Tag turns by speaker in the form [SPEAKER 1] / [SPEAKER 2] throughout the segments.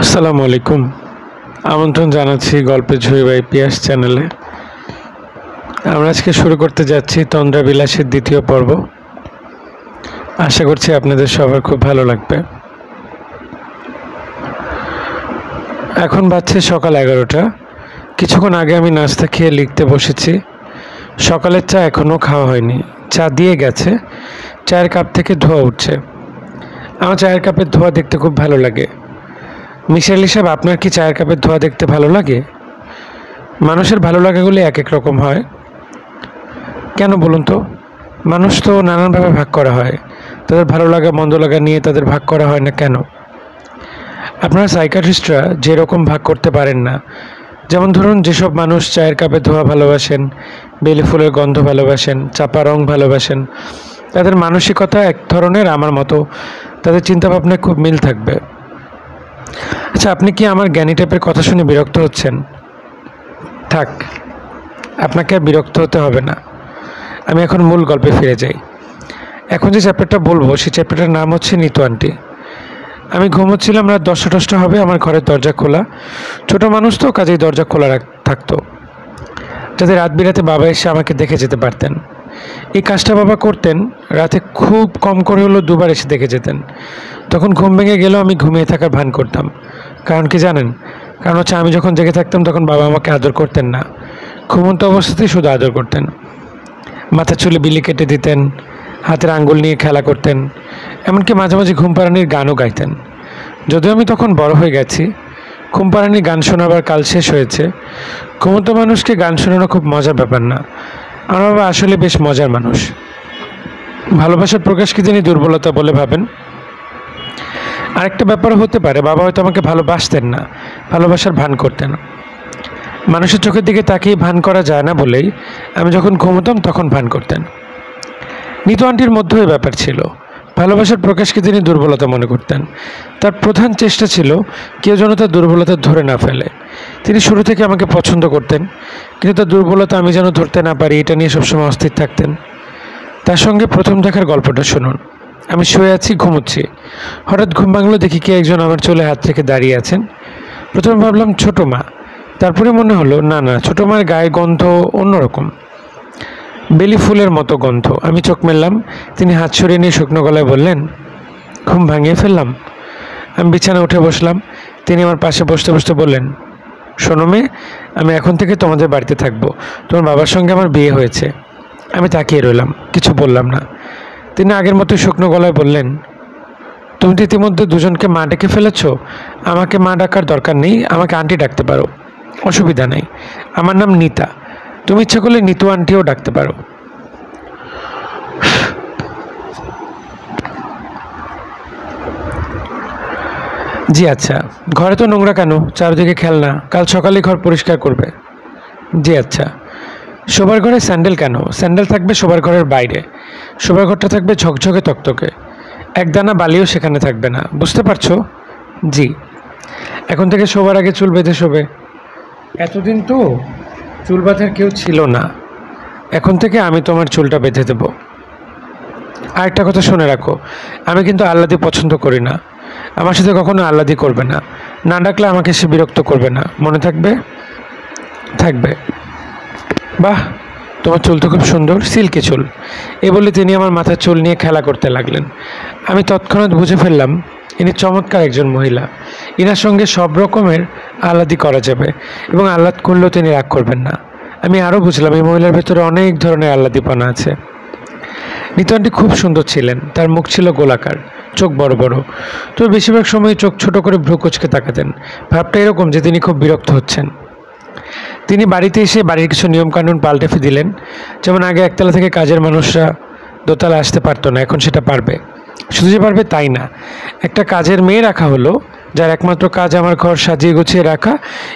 [SPEAKER 1] আসসালামু আলাইকুম। আমন্ত্রণ জানাচ্ছি গল্পের ঝুড়ি বাই পিয়াস চ্যানেলে। আমরা আজকে শুরু করতে যাচ্ছি তন্দ্রা বিলাসের দ্বিতীয় পর্ব। আশা করছি আপনাদের সবার খুব ভালো লাগবে। এখন বাজছে সকাল 11টা। কিছুক্ষণ আগে আমি নাস্তা খেয়ে লিখতে বসেছি। সকালের চা এখনও খাওয়া হয়নি। চা দিয়ে গেছে, চায়ের কাপ থেকে ধোঁয়া উঠছে। আমার চায়ের কাপের ধোঁয়া দেখতে খুব ভালো লাগে। মিশাইল সাহেব, আপনার কি চায়ের কাপের ধোঁয়া দেখতে ভালো লাগে? মানুষের ভালো লাগাগুলি এক এক রকম হয়। কেন বলুন তো? মানুষ তো নানানভাবে ভাগ করা হয়। তাদের ভালো লাগা মন্দ লাগা নিয়ে তাদের ভাগ করা হয় না কেন? আপনারা সাইকিয়াট্রিস্টরা যেরকম ভাগ করতে পারেন না। যেমন ধরুন, যেসব মানুষ চায়ের কাপের ধোঁয়া ভালোবাসেন, বেলি ফুলের গন্ধ ভালোবাসেন, চাপা রং ভালোবাসেন, তাদের মানসিকতা এক ধরনের, আমার মতো তাদের চিন্তাভাবনায় খুব মিল থাকবে। আচ্ছা, আপনি কি আমার জ্ঞানী টাইপের কথা শুনে বিরক্ত হচ্ছেন? থাক, আপনাকে আর বিরক্ত হতে হবে না। আমি এখন মূল গল্পে ফিরে যাই। এখন যে চ্যাপ্টারটা বলবো সেই চ্যাপ্টারটার নাম হচ্ছে নিতু আন্টি। আমি ঘুমোচ্ছিলাম, রাত 10টা হবে। আমার ঘরের দরজা খোলা। ছোটো মানুষ তো, কাজেই দরজা খোলা থাকতো, যাতে রাত বিরাতে বাবা এসে আমাকে দেখে যেতে পারতেন। এই কাজটা বাবা করতেন। রাতে খুব কম করে হলেও দুবার এসে দেখে যেতেন। তখন ঘুম ভেঙে গেলেও আমি ঘুমিয়ে থাকার ভান করতাম। কারণ কি জানেন? কারণ হচ্ছে, আমি যখন জেগে থাকতাম তখন বাবা আমাকে আদর করতেন না। ঘুমন্ত অবস্থাতেই শুধু আদর করতেন। মাথা চুলে বিলি কেটে দিতেন, হাতের আঙ্গুল নিয়ে খেলা করতেন, এমনকি মাঝে মাঝে ঘুম পাড়ানির গানও গাইতেন। যদিও আমি তখন বড় হয়ে গেছি, ঘুম পাড়ানির গান শোনাবার কাল শেষ হয়েছে। ঘুমন্ত মানুষকে গান শোনানো খুব মজার ব্যাপার না। আমার বাবা আসলে বেশ মজার মানুষ। ভালোবাসার প্রকাশকে তিনি দুর্বলতা বলে ভাবেন। আরেকটা ব্যাপার হতে পারে, বাবা হয়তো আমাকে ভালোবাসতেন না, ভালোবাসার ভান করতেন। মানুষের চোখের দিকে তাকিয়ে ভান করা যায় না বলেই আমি যখন ঘুমোতাম তখন ভান করতেন। নিতু আন্টির মধ্যেও এই ব্যাপার ছিল। ভালোবাসার প্রকাশকে তিনি দুর্বলতা মনে করতেন। তার প্রধান চেষ্টা ছিল কেউ যেন তার দুর্বলতা ধরে না ফেলে। তিনি শুরু থেকে আমাকে পছন্দ করতেন, কিন্তু তার দুর্বলতা আমি যেন ধরতে না পারি এটা নিয়ে সবসময় অস্থির থাকতেন। তার সঙ্গে প্রথম দেখার গল্পটা শুনুন। আমি শুয়ে আছি, ঘুমোচ্ছি। হঠাৎ ঘুম ভাঙলো, দেখি কে একজন আমার চুলে হাত রেখে দাঁড়িয়ে আছেন। প্রথমে ভাবলাম ছোটো মা, তারপরে মনে হলো না, ছোটো মার গায়ে গন্ধ অন্যরকম, বেলি ফুলের মতো গন্ধ। আমি চোখ মেললাম। তিনি হাত সরিয়ে নিয়ে শুকনো গলায় বললেন, ঘুম ভাঙিয়ে ফেললাম। আমি বিছানা উঠে বসলাম। তিনি আমার পাশে বসতে বসতে বললেন, শোনো মেয়ে, আমি এখন থেকে তোমাদের বাড়িতে থাকবো। তোমার বাবার সঙ্গে আমার বিয়ে হয়েছে। আমি তাকিয়ে রইলাম, কিছু বললাম না। তিনি আগের মতো শুকনো গলায় বললেন, তুমি তো ইতিমধ্যে দুজনকে মা ডেকে ফেলেছ। আমাকে মা ডাকার দরকার নেই, আমাকে আন্টি ডাকতে পারো, অসুবিধা নেই। আমার নাম নিতা, তুমি ইচ্ছা করলে নিতু আন্টিও ডাকতে পারো। জি আচ্ছা। ঘরে তো নোংরা কেন? চারদিকে খেলনা, কাল সকালে ঘর পরিষ্কার করবে। জি আচ্ছা। শোবার ঘরে স্যান্ডেল কেন? স্যান্ডেল থাকবে শোবার ঘরের বাইরে। শোবার ঘরটা থাকবে ঝকঝকে তকতকে, একদানা বালিও সেখানে থাকবে না, বুঝতে পারছো? জি। এখন থেকে শোবার আগে চুল বেঁধে শোবে। এতদিন তো চুল বাঁধার কেউ ছিল না, এখন থেকে আমি তোমার চুলটা বেঁধে দেব। আরেকটা কথা শুনে রাখো, আমি কিন্তু আহ্লাদি পছন্দ করি না। আমার সাথে কখনো আহ্লাদি করবে না। না ডাকলে আমাকে সে বিরক্ত করবে না, মনে থাকবে? থাকবে। বাহ, তোমার চুল তো খুব সুন্দর, সিল্কি চুল। এ বলে তিনি আমার মাথার চুল নিয়ে খেলা করতে লাগলেন। আমি তৎক্ষণাৎ বুঝে ফেললাম ইনি চমৎকার একজন মহিলা। ইনার সঙ্গে সব রকমের আহ্লাদি করা যাবে, এবং আহ্লাদ করলেও তিনি রাগ করবেন না। আমি আরও বুঝলাম এই মহিলার ভেতরে অনেক ধরনের আহ্লাদিপনা আছে। নিতু আন্টি খুব সুন্দর ছিলেন। তার মুখ ছিল গোলাকার, চোখ বড় বড়, তবে বেশিরভাগ সময় চোখ ছোট করে ভ্রু কুঁচকে তাকাতেন। ভাবটা এরকম যে তিনি খুব বিরক্ত হচ্ছেন। তিনি বাড়িতে এসে বাড়ির কিছু নিয়মকানুন পাল্টে দিলেন। যেমন আগে একতলা থেকে কাজের মানুষরা দোতলা আসতে পারতো না, এখন সেটা পারবে। শুধু যে পারবে তাই না, একটা কাজের মেয়ে রাখা হলো, যার একমাত্র কাজ আমার ঘর সাজিয়ে গুছিয়ে রাখা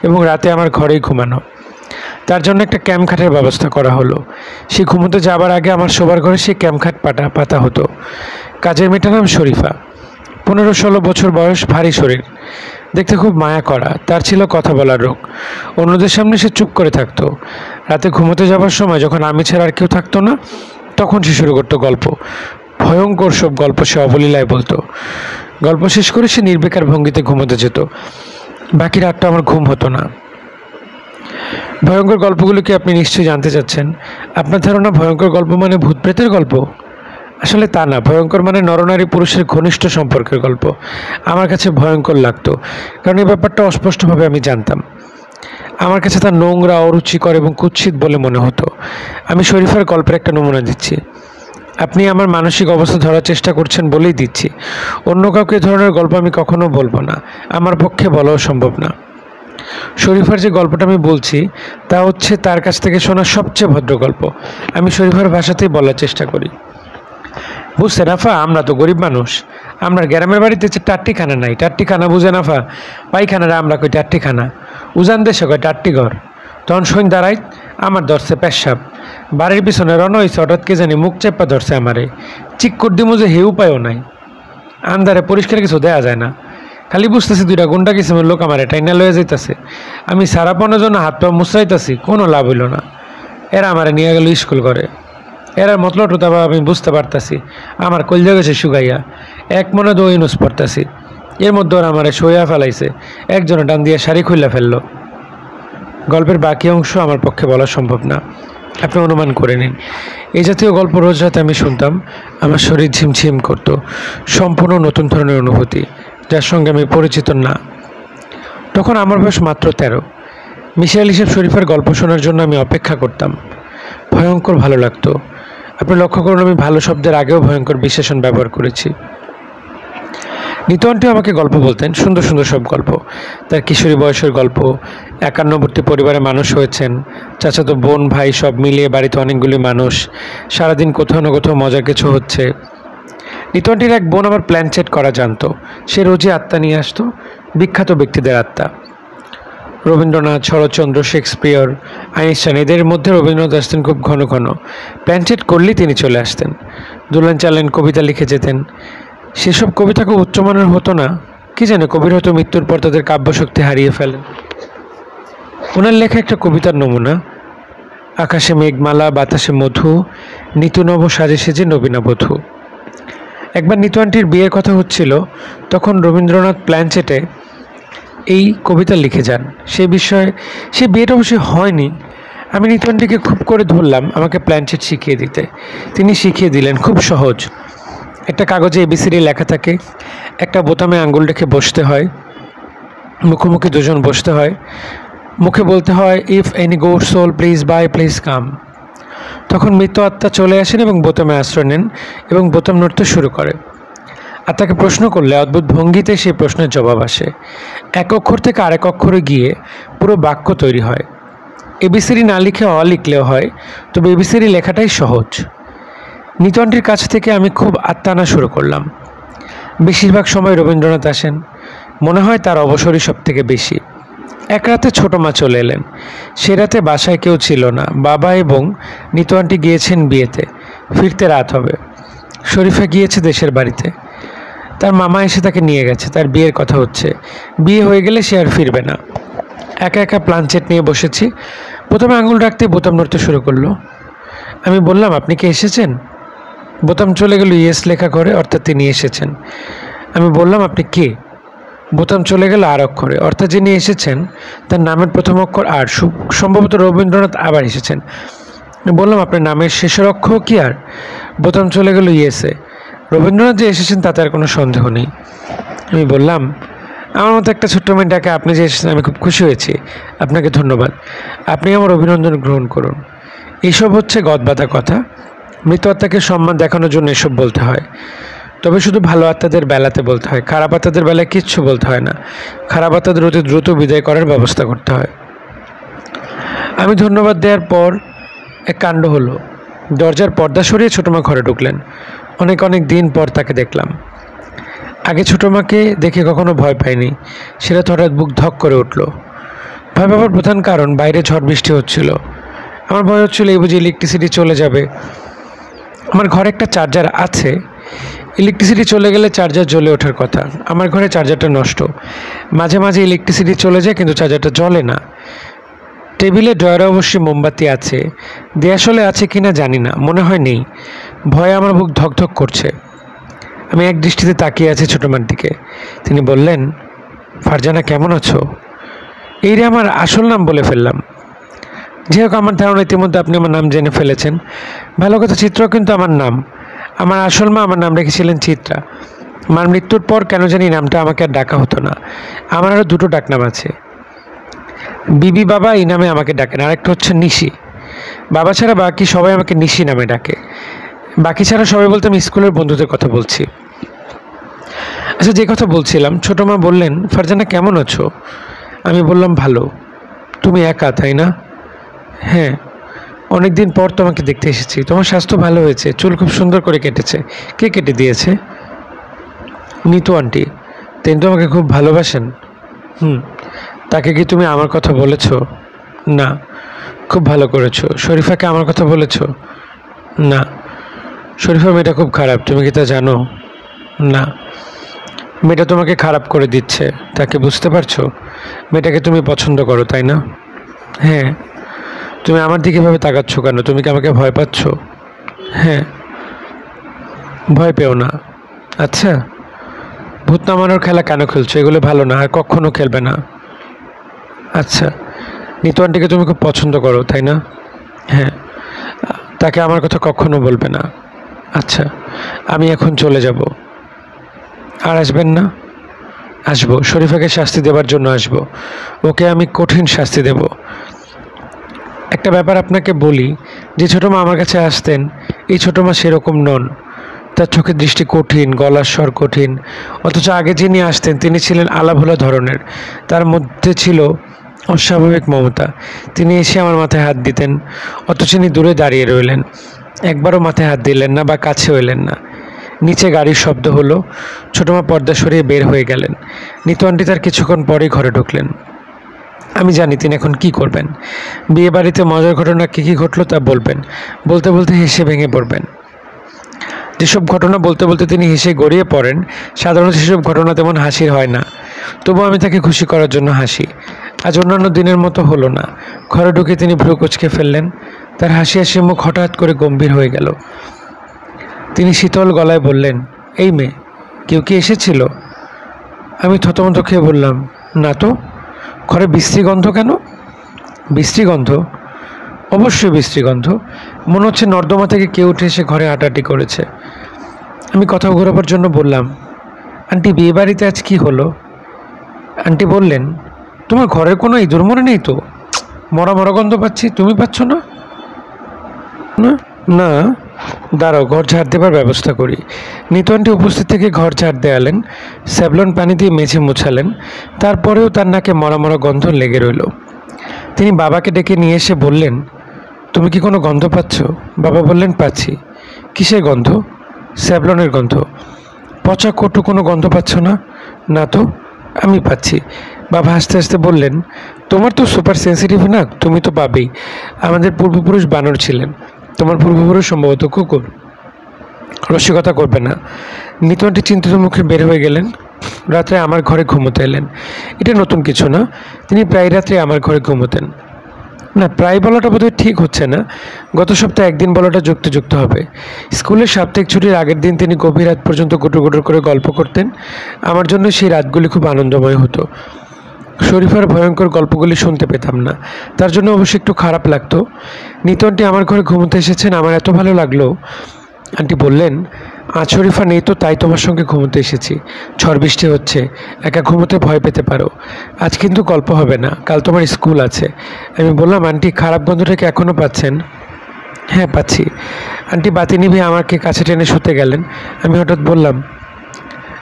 [SPEAKER 1] এবং রাতে আমার ঘরেই ঘুমানো। তার জন্য একটা ক্যাম্প খাটের ব্যবস্থা করা হলো। সে ঘুমোতে যাবার আগে আমার শোবার ঘরে সেই ক্যাম্প খাট পাতা হতো। কাজের মেয়েটার নাম শরীফা। 15-16 বছর বয়স, ভারী শরীর, দেখতে খুব মায়া করা। তার ছিল কথা বলার রোগ। অন্যদের সামনে সে চুপ করে থাকতো। রাতে ঘুমোতে যাবার সময় যখন আমি ছাড়া আর কেউ থাকতো না, তখন সে শুরু করতো গল্প। ভয়ঙ্কর সব গল্প সে অবলীলায় বলতো। গল্প শেষ করে সে নির্বিকার ভঙ্গিতে ঘুমোতে যেত। বাকি রাতটা আমার ঘুম হতো না। ভয়ঙ্কর গল্পগুলো কি আপনি নিশ্চয়ই জানতে চাচ্ছেন? আপনার ধারণা ভয়ঙ্কর গল্প মানে ভূত প্রেতের গল্প? আসলে তা না। ভয়ঙ্কর মানে নরনারী পুরুষের ঘনিষ্ঠ সম্পর্কের গল্প। আমার কাছে ভয়ঙ্কর লাগতো, কারণ এই ব্যাপারটা অস্পষ্টভাবে আমি জানতাম। আমার কাছে তা নোংরা, অরুচিকর এবং কুৎসিত বলে মনে হতো। আমি শরীফার গল্পের একটা নমুনা দিচ্ছি। আপনি আমার মানসিক অবস্থা ধরার চেষ্টা করছেন বলেই দিচ্ছি। অন্য কাউকে এ ধরনের গল্প আমি কখনো বলবো না, আমার পক্ষে বলাও সম্ভব না। শরীফার যে গল্পটা আমি বলছি তা হচ্ছে তার কাছ থেকে শোনা সবচেয়ে ভদ্র গল্প। আমি শরীফার ভাষাতেই বলার চেষ্টা করি। বুঝছেন আফা, আমরা তো গরিব মানুষ। আমরা গ্রামের বাড়িতে যে টাট্টিখানা নাই। টাট্টিখানা বুঝেন আফা? পায়খানারা আমরা কই টাট্টিখানা, উজান দেশে কয় টাট্টি ঘর। তখন সৈন্য দাঁড়াই, আমার ধরছে পেশাব। বাড়ির পিছনে রন হয়েছে, হঠাৎ কে জানি মুখ চেপা ধরছে আমারে। চিক্কুর দিমু যে হে উপায়ও নাই। আন্ধারে পরিষ্কার কিছু দেয়া যায় না। খালি বুঝতেছি দুইটা গুন্ডা কিসিমের লোক আমার টাইনা লয়ে যাইতেছে। আমি সারা পনের জন্য হাত পা মুচড়াইতেছি, কোনো লাভ হইল না। এরা আমারে নিয়ে গেল স্কুল করে। এরা মতলব তা আমি বুঝতে পারতাছি। আমার কলজা গেছে শুকাইয়া, এক মনে দই নুস পড়তাছি। এর মধ্যে ওরা আমারে সইয়া ফেলাইছে। একজনে ডান দিয়ে শাড়ি খুললা ফেললো। গল্পের বাকি অংশ আমার পক্ষে বলা সম্ভব না, আপনি অনুমান করে নিন। এই জাতীয় গল্প রোজ রাতে আমি শুনতাম। আমার শরীর ঝিমঝিম করতো। সম্পূর্ণ নতুন ধরনের অনুভূতি, যার সঙ্গে আমি পরিচিত না। তখন আমার বয়স মাত্র 13। মিশাইল হিসেব শরীফের গল্প শোনার জন্য আমি অপেক্ষা করতাম। ভয়ঙ্কর ভালো লাগতো। আপনি লক্ষ্য করুন, আমি ভালো শব্দের আগেও ভয়ঙ্কর বিশেষণ ব্যবহার করেছি। নিতু আন্টিও আমাকে গল্প বলতেন, সুন্দর সুন্দর সব গল্প। তার কিশোরী বয়সের গল্প, একান্নবর্তী পরিবারে মানুষ হয়েছেন, চাচাতো বোন ভাই সব মিলিয়ে বাড়িতে অনেকগুলি মানুষ, সারাদিন কোথাও না কোথাও মজার কিছু হচ্ছে। নিতু আন্টির এক বোন আবার প্ল্যান চেট করা জানতো। সে রোজই আত্মা নিয়ে আসতো, বিখ্যাত ব্যক্তিদের আত্মা। রবীন্দ্রনাথ, শরৎচন্দ্র, শেক্সপিয়র, আইনস্টাইন, এদের মধ্যে রবীন্দ্রনাথ আসতেন খুব ঘন ঘন। প্ল্যান চেট করলেই তিনি চলে আসতেন। দুলেন চালেন কবিতা লিখে যেতেন। সেসব কবিতা খুব উচ্চমানের হতো না, কি জানে কবির হয়তো মৃত্যুর পর তাদের কাব্যশক্তি হারিয়ে ফেলেন। ওনার লেখা একটা কবিতার নমুনা, আকাশে মেঘমালা, বাতাসে মধু, নিতু নব সাজে সেজে নবীনাবধূ। একবার নিতু আন্টির বিয়ের কথা হচ্ছিল, তখন রবীন্দ্রনাথ প্ল্যান চেটে এই কবিতা লিখে যান। সে বিয়েটা অবশ্যই হয়নি। আমি নিতু আন্টিকে খুব করে ধরলাম আমাকে প্ল্যান চেট শিখিয়ে দিতে। তিনি শিখিয়ে দিলেন, খুব সহজ। একটা কাগজে এবিসিডি লেখা থাকে, একটা বোতামে আঙ্গুল রেখে বসতে হয়, মুখোমুখি দুজন বসতে হয়, মুখে বলতে হয় if any good soul please by please come. তখন মৃত আত্মা চলে আসেন এবং বোতামে আশ্রয় নেন এবং বোতাম নড়তে শুরু করে। আত্মাকে প্রশ্ন করলে অদ্ভুত ভঙ্গিতে সেই প্রশ্নের জবাব আসে। এক অক্ষর থেকে আরেক অক্ষরে গিয়ে পুরো বাক্য তৈরি হয়। এবিসিডি না লিখে অ লিখলেও হয়, তবে এবিসিডি লেখাটাই সহজ। নিতু আন্টির কাছ থেকে আমি খুব আত্মা আনা শুরু করলাম। বেশিরভাগ সময় রবীন্দ্রনাথ আসেন, মনে হয় তার অবসরই সব থেকে বেশি। এক রাতে ছোটো মা চলে এলেন। সে রাতে বাসায় কেউ ছিল না। বাবা এবং নিতু আন্টি গিয়েছেন বিয়েতে, ফিরতে রাত হবে। শরীফা গিয়েছে দেশের বাড়িতে। তার মামা এসে তাকে নিয়ে গেছে, তার বিয়ের কথা হচ্ছে। বিয়ে হয়ে গেলে সে আর ফিরবে না। একা একা প্ল্যানচেট নিয়ে বসেছি। প্রথমে আঙুল রাখতে বোতাম নড়তে শুরু করলো। আমি বললাম, আপনি কি এসেছেন? বোতাম চলে গেল ইয়েস লেখা করে, অর্থাৎ তিনি এসেছেন। আমি বললাম, আপনি কে? বোতাম চলে গেল আর অক্ষরে, অর্থাৎ যিনি এসেছেন তার নামের প্রথম অক্ষর আর, সম্ভবত রবীন্দ্রনাথ আবার এসেছেন। বললাম, আপনার নামের শেষের অক্ষর কি আর? বোতাম চলে গেল ইয়েসে। রবীন্দ্রনাথ যে এসেছেন তাতে আর কোনো সন্দেহ নেই। আমি বললাম, আমার মতো একটা ছোট্ট মেয়ে ডাকে আপনি যে এসেছেন আমি খুব খুশি হয়েছি। আপনাকে ধন্যবাদ। আপনি আমার অভিনন্দন গ্রহণ করুন। এইসব হচ্ছে গদবাঁধা কথা। মৃত আত্মাকে সম্মান দেখানোর জন্য এসব বলতে হয়, তবে শুধু ভালো আত্মাদের বেলাতে বলতে হয়। খারাপ আত্মাদের বেলায় কিচ্ছু বলতে হয় না। খারাপ আত্মাদের অতি দ্রুত বিদায় করার ব্যবস্থা করতে হয়। আমি ধন্যবাদ দেওয়ার পর এক কাণ্ড হলো। দরজার পর্দা সরিয়ে ছোটোমা ঘরে ঢুকলেন। অনেক অনেক দিন পর তাকে দেখলাম। আগে ছোটোমাকে দেখে কখনো ভয় পাইনি। সেটা হঠাৎ বুক ধক করে উঠল। ভয় পাওয়ার প্রধান কারণ, বাইরে ঝড় বৃষ্টি হচ্ছিল। আমার ভয় হচ্ছিল এই বুঝি ইলেকট্রিসিটি চলে যাবে। আমার ঘরে একটা চার্জার আছে, ইলেকট্রিসিটি চলে গেলে চার্জার জ্বলে ওঠার কথা। আমার ঘরে চার্জারটা নষ্ট। মাঝে মাঝে ইলেকট্রিসিটি চলে যায় কিন্তু চার্জারটা জ্বলে না। টেবিলে ড্রয়ারে অবশ্যই মোমবাতি আছে, দেয়াশলে আছে কিনা জানি না, মনে হয় নেই। ভয়ে আমার বুক ধকধক করছে। আমি এক দৃষ্টিতে তাকিয়ে আছি ছোটো মার দিকে। তিনি বললেন, ফারজানা কেমন আছো? এই রে আমার আসল নাম বলে ফেললাম। যাই হোক, আমার ধারণা ইতিমধ্যে আপনি আমার নাম জেনে ফেলেছেন। ভালো কথা, চিত্র কিন্তু আমার নাম। আমার আসল মা আমার নাম রেখেছিলেন চিত্রা। মার মৃত্যুর পর কেন জানি নামটা আমাকে আর ডাকা হতো না। আমার আরও দুটো ডাকনাম আছে। বিবি বাবা এই নামে আমাকে ডাকেন, আরেকটা হচ্ছে নিশি। বাবা ছাড়া বাকি সবাই আমাকে নিশি নামে ডাকে। বাকি ছাড়া সবাই বলতে আমি স্কুলের বন্ধুদের কথা বলছি। আচ্ছা, যে কথা বলছিলাম, ছোটো মা বললেন, ফারজানা কেমন আছো? আমি বললাম, ভালো। তুমি একা, তাই না? হ্যাঁ, অনেক দিন পর তোমাকে দেখতে এসেছি। তোমার স্বাস্থ্য ভালো হয়েছে, চুল খুব সুন্দর করে কেটেছে। কে কেটে দিয়েছে? নিতু আন্টি। তিনি তোমাকে খুব ভালোবাসেন? তাকে কি তুমি আমার কথা বলেছো? না। খুব ভালো করেছো। শরীফাকে আমার কথা বলেছো? না। শরীফা মেয়েটা খুব খারাপ, তুমি কি তা জানো? না। মেয়েটা তোমাকে খারাপ করে দিচ্ছে, তাকে বুঝতে পারছো? মেয়েটাকে তুমি পছন্দ করো, তাই না? হ্যাঁ। তুমি আমার দিকে এভাবে তাকাচ্ছ কেন? তুমি কি আমাকে ভয় পাচ্ছ? হ্যাঁ। ভয় পেও না। আচ্ছা, ভূত নামানোর খেলা কেন খেলছো? এগুলো ভালো না, আর কখনো খেলবে না। আচ্ছা, নিতু আন্টিকে তুমি খুব পছন্দ করো, তাই না? হ্যাঁ। তাকে আমার কথা কখনো বলবে না। আচ্ছা, আমি এখন চলে যাব। আর আসবেন না? আসবো, শরীফাকে শাস্তি দেবার জন্য আসবো। ওকে আমি কঠিন শাস্তি দেব। একটা ব্যাপার আপনাকে বলি, যে ছোটো মা আমার কাছে আসতেন, এই ছোটো মা সেরকম নন। তার চোখের দৃষ্টি কঠিন, গলার স্বর কঠিন। অথচ আগে যিনি আসতেন তিনি ছিলেন আলাভোলা ধরনের। তার মধ্যে ছিল অস্বাভাবিক মমতা। তিনি এসে আমার মাথায় হাত দিতেন, অথচ তিনি দূরে দাঁড়িয়ে রইলেন। একবারও মাথায় হাত দিলেন না বা কাছেও এলেন না। নিচে গাড়ির শব্দ হলো। ছোটো মা পর্দা সরিয়ে বের হয়ে গেলেন। নিতু আন্টি তার কিছুক্ষণ পরেই ঘরে ঢুকলেন। আমি জানি তিনি এখন কি করবেন। বিয়ে বাড়িতে মজার ঘটনা কী কী ঘটলো তা বলবেন। বলতে বলতে হেসে ভেঙে পড়বেন। যেসব ঘটনা বলতে বলতে তিনি হেসে গড়িয়ে পড়েন, সাধারণত সেসব ঘটনা তেমন হাসির হয় না। তবু আমি তাকে খুশি করার জন্য হাসি। আজ অন্যান্য দিনের মতো হলো না। ঘরে ঢুকে তিনি ভ্রু কুঁচকে ফেললেন। তার হাসি হাসি মুখ হঠাৎ করে গম্ভীর হয়ে গেল। তিনি শীতল গলায় বললেন, এই মেয়ে, কেউ কি এসেছিল? আমি থতমত খেয়ে বললাম, না তো। ঘরে বিশ্রী গন্ধ কেন? বিশ্রী গন্ধ? অবশ্যই বিশ্রী গন্ধ। মনে হচ্ছে নর্দমা থেকে কেউ উঠে এসে ঘরে হাঁটাহাঁটি করেছে। আমি কথা ঘোরাবার জন্য বললাম, আন্টি, বিয়ে বাড়িতে আজ কী হলো? আন্টি বললেন, তোমার ঘরের কোনো ইঁদুর মরে নেই তো? মরা মরা গন্ধ পাচ্ছি, তুমি পাচ্ছ না? না না, দাঁড়াও, ঘর ঝাড় দেবার ব্যবস্থা করি। নিতু আন্টি উপস্থিত থেকে ঘর ঝাড় দেয়ালেন, স্যাভলন পানি দিয়ে মেঝে মুছালেন। তারপরেও তার নাকে মরা মরা গন্ধ লেগে রইল। তিনি বাবাকে ডেকে নিয়ে এসে বললেন, তুমি কি কোনো গন্ধ পাচ্ছ? বাবা বললেন, পাচ্ছি। কিসের গন্ধ? স্যাভলনের গন্ধ। পচা কটু কোনো গন্ধ পাচ্ছ না? না তো, আমি পাচ্ছি। বাবা হাসতে হাসতে বললেন, তোমার তো সুপার সেন্সিটিভ না, তুমি তো পাবেই। আমাদের পূর্বপুরুষ বানর ছিলেন, তোমার পূর্বপুরুষ সম্ভবত কুকুর। রসিকতা করবে না। নিতু আন্টি চিন্তিত মুখে বের হয়ে গেলেন। রাত্রে আমার ঘরে ঘুমোতে এলেন। এটা নতুন কিছু না, তিনি প্রায় রাত্রে আমার ঘরে ঘুমোতেন। না, প্রায় বলাটা বোধহয় ঠিক হচ্ছে না। গত সপ্তাহে একদিন বলাটা যুক্ত হবে। স্কুলের সাপ্তাহিক ছুটির আগের দিন তিনি গভীর রাত পর্যন্ত গুটুর গুটুর করে গল্প করতেন। আমার জন্য সেই রাতগুলি খুব আনন্দময় হতো। শরীফার ভয়ঙ্কর গল্পগুলি শুনতে পেতাম না, তার জন্য অবশ্যই একটু খারাপ লাগতো। নিতু আন্টি আমার ঘরে ঘুমোতে এসেছেন, আমার এত ভালো লাগলো। আন্টি বললেন, আজ শরীফা নেই তো, তাই তোমার সঙ্গে ঘুমোতে এসেছি। ঝড় বৃষ্টি হচ্ছে, একা ঘুমোতে ভয় পেতে পারো। আজ কিন্তু গল্প হবে না, কাল তোমার স্কুল আছে। আমি বললাম, আন্টি, খারাপ গন্ধটা কি এখনও পাচ্ছেন? হ্যাঁ, পাচ্ছি। আন্টি বাতি নিভে আমাকে কাছে টেনে শুতে গেলেন। আমি হঠাৎ বললাম,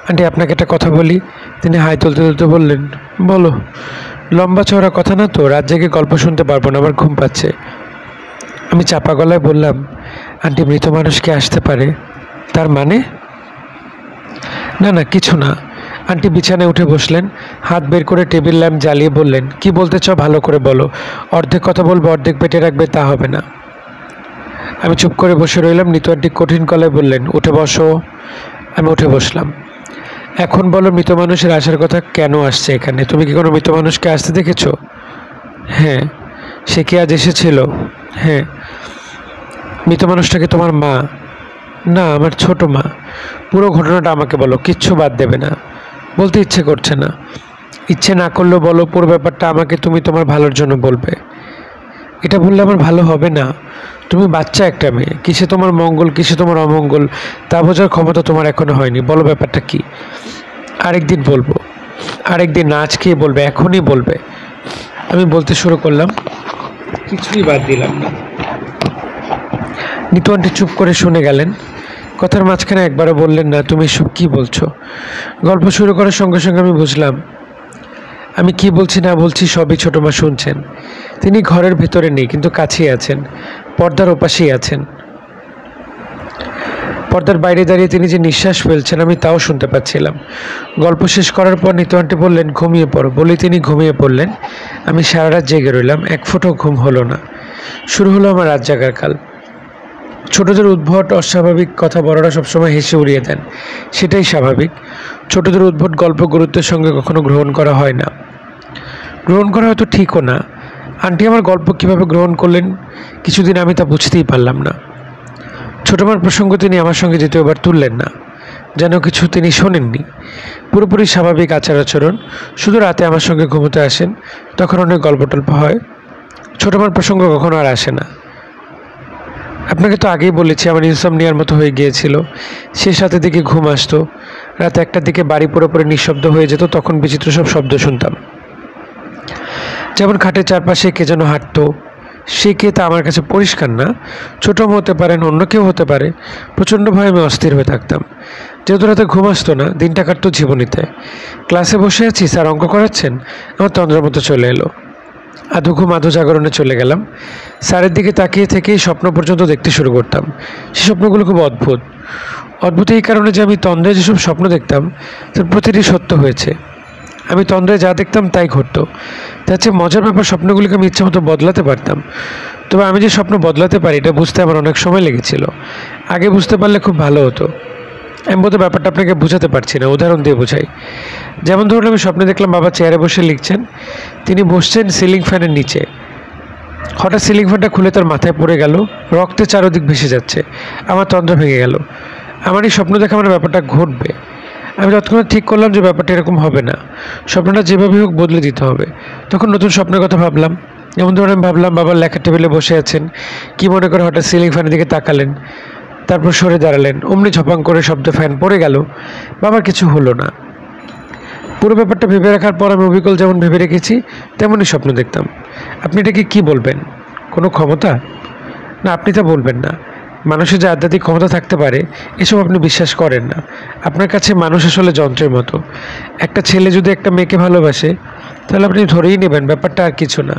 [SPEAKER 1] আন্টি, আপনাকে একটা কথা বলি। তিনি হাই তুলতে তুলতে বললেন, বলো। লম্বা চওড়া কথা না তো, রাত জেগে গল্প শুনতে পারবো না, আমার ঘুম পাচ্ছে। আমি চাপা গলায় বললাম, আন্টি, মৃত মানুষ কি আসতে পারে? তার মানে? না না, কিছু না। আন্টি বিছানায় উঠে বসলেন, হাত বের করে টেবিল ল্যাম্প জ্বালিয়ে বললেন, কি বলতে চাও ভালো করে বলো। অর্ধেক কথা বলবো, অর্ধেক পেটে রাখবে, তা হবে না। আমি চুপ করে বসে রইলাম। নিতু আন্টি কঠিন গলায় বললেন, উঠে বসো। আমি উঠে বসলাম। এখন বলো, মৃত মানুষের আসার কথা কেন আসছে এখানে? তুমি কি কোনো মৃত মানুষকে আসতে দেখেছো? হ্যাঁ। সে কি আজ এসেছিল? হ্যাঁ। মৃত মানুষটাকে তোমার মা? না, আমার ছোট মা। পুরো ঘটনাটা আমাকে বলো, কিচ্ছু বাদ দেবে না। বলতে ইচ্ছে করছে না। ইচ্ছে না করলেও বলো, পুরো ব্যাপারটা আমাকে তুমি তোমার ভালোর জন্য বলবে। এটা বললে আমার ভালো হবে না। তুমি বাচ্চা একটা মেয়ে, কিসে তোমার মঙ্গল কিসে তোমার অমঙ্গল তা বোঝার ক্ষমতা তোমার এখনো হয়নি। বলো ব্যাপারটা কি? আরেকদিন বলবো, আরেকদিন না, আজকেই বলবে, এখনই বলবে। আমি বলতে শুরু করলাম, কিছুই বাদ দিলাম না। নিতু আন্টি চুপ করে শুনে গেলেন। কথার মাঝখানে একবারও বললেন না, তুমি এসব কী বলছো। গল্প শুরু করার সঙ্গে সঙ্গে আমি বুঝলাম আমি কি বলছি না বলছি সবই ছোটো মা শুনছেন। তিনি ঘরের ভেতরে নেই, কিন্তু কাছেই আছেন, পর্দার ওপাশেই আছেন। পর্দার বাইরে দাঁড়িয়ে তিনি যে নিঃশ্বাস ফেলছেন আমি তাও শুনতে পাচ্ছিলাম। গল্প শেষ করার পর নিতু আন্টি বললেন, ঘুমিয়ে পড়ো। বলে তিনি ঘুমিয়ে পড়লেন। আমি সারা রাত জেগে রইলাম, এক ফোঁটাও ঘুম হলো না। শুরু হলো আমার রাত জাগার কাল। ছোটদের উদ্ভট অস্বাভাবিক কথা বড়রা সবসময় হেসে উড়িয়ে দেন, সেটাই স্বাভাবিক। ছোটদের উদ্ভট গল্প গুরুত্বের সঙ্গে কখনো গ্রহণ করা হয় না, গ্রহণ করা হয়তো ঠিকও না। আন্টি আমার গল্প কিভাবে গ্রহণ করলেন কিছুদিন আমি তা বুঝতেই পারলাম না। ছোটমার প্রসঙ্গ তিনি আমার সঙ্গে দ্বিতীয়বার তুললেন না, যেন কিছু তিনি শোনেননি। পুরোপুরি স্বাভাবিক আচার আচরণ। শুধু রাতে আমার সঙ্গে ঘুমোতে আসেন, তখন অনেক গল্প টল্প হয়। ছোটমার প্রসঙ্গ কখনো আর আসে না। আপনাকে তো আগেই বলেছি আমার ইনসমনিয়ার মতো হয়ে গিয়েছিল। শেষ রাতের দিকে ঘুম আসতো, রাত 1টার দিকে বাড়ি পুরোপুরি নিঃশব্দ হয়ে যেত। তখন বিচিত্র সব শব্দ শুনতাম, যেমন খাটের চারপাশে কে যেন হাঁটতো। সে কে তা আমার কাছে পরিষ্কার না, ছোটো হতে পারেন, অন্য কেউ হতে পারে। প্রচণ্ড ভয়ে আমি অস্থির হয়ে থাকতাম। যেহেতু রাতে ঘুম আসতো না, দিনটা কাটতো জীবনীতে। ক্লাসে বসে আছি, স্যার অঙ্ক করাচ্ছেন, আমার তন্দ্রার মতো চলে এলো। আধো ঘুম আধো জাগরণে চলে গেলাম। স্যারের দিকে তাকিয়ে থেকেই স্বপ্ন পর্যন্ত দেখতে শুরু করতাম। সে স্বপ্নগুলো খুব অদ্ভুত। অদ্ভুত এই কারণে যে আমি তন্দ্রায় যেসব স্বপ্ন দেখতাম তার প্রতিটি সত্য হয়েছে। আমি তন্দ্রায় যা দেখতাম তাই ঘটতো। তার চেয়ে মজার ব্যাপার, স্বপ্নগুলিকে আমি ইচ্ছা মতো বদলাতে পারতাম। তবে আমি যে স্বপ্ন বদলাতে পারি এটা বুঝতে আমার অনেক সময় লেগেছিল। আগে বুঝতে পারলে খুব ভালো হতো। আমি বোধহয় ব্যাপারটা আপনাকে বোঝাতে পারছি না, উদাহরণ দিয়ে বোঝাই। যেমন ধরুন, আমি স্বপ্নে দেখলাম বাবা চেয়ারে বসে লিখছেন। তিনি বসছেন সিলিং ফ্যানের নিচে। হঠাৎ সিলিং ফ্যানটা খুলে তার মাথায় পড়ে গেল, রক্তে চারদিক ভেসে যাচ্ছে। আমার তন্দ্রা ভেঙে গেল। আমার এই স্বপ্ন দেখে আমার ব্যাপারটা ঘটবে। আমি তৎক্ষণাৎ ঠিক করলাম যে ব্যাপারটা এরকম হবে না, স্বপ্নটা যেভাবে হোক বদলে দিতে হবে। তখন নতুন স্বপ্নের কথা ভাবলাম। যেমন ধরুন, আমি ভাবলাম বাবার লেখার টেবিলে বসে আছেন, কি মনে করে হঠাৎ সিলিং ফ্যানের দিকে তাকালেন, তারপর সরে দাঁড়ালেন। অমনি ঝপাং করে শব্দ ফ্যান পড়ে গেল। বাবার কিছু হলো না। পুরো ব্যাপারটা ভেবে রাখার পর আমি অবিকল যেমন ভেবে রেখেছি তেমনই স্বপ্ন দেখতাম। আপনি এটাকে কি বলবেন? কোনো ক্ষমতা? না, আপনি তা বলবেন না। মানুষের যে আধ্যাত্মিক ক্ষমতা থাকতে পারে এসব আপনি বিশ্বাস করেন না। আপনার কাছে মানুষ আসলে যন্ত্রের মতো। একটা ছেলে যদি একটা মেয়েকে ভালোবাসে তাহলে আপনি ধরেই নেবেন ব্যাপারটা আর কিছু না।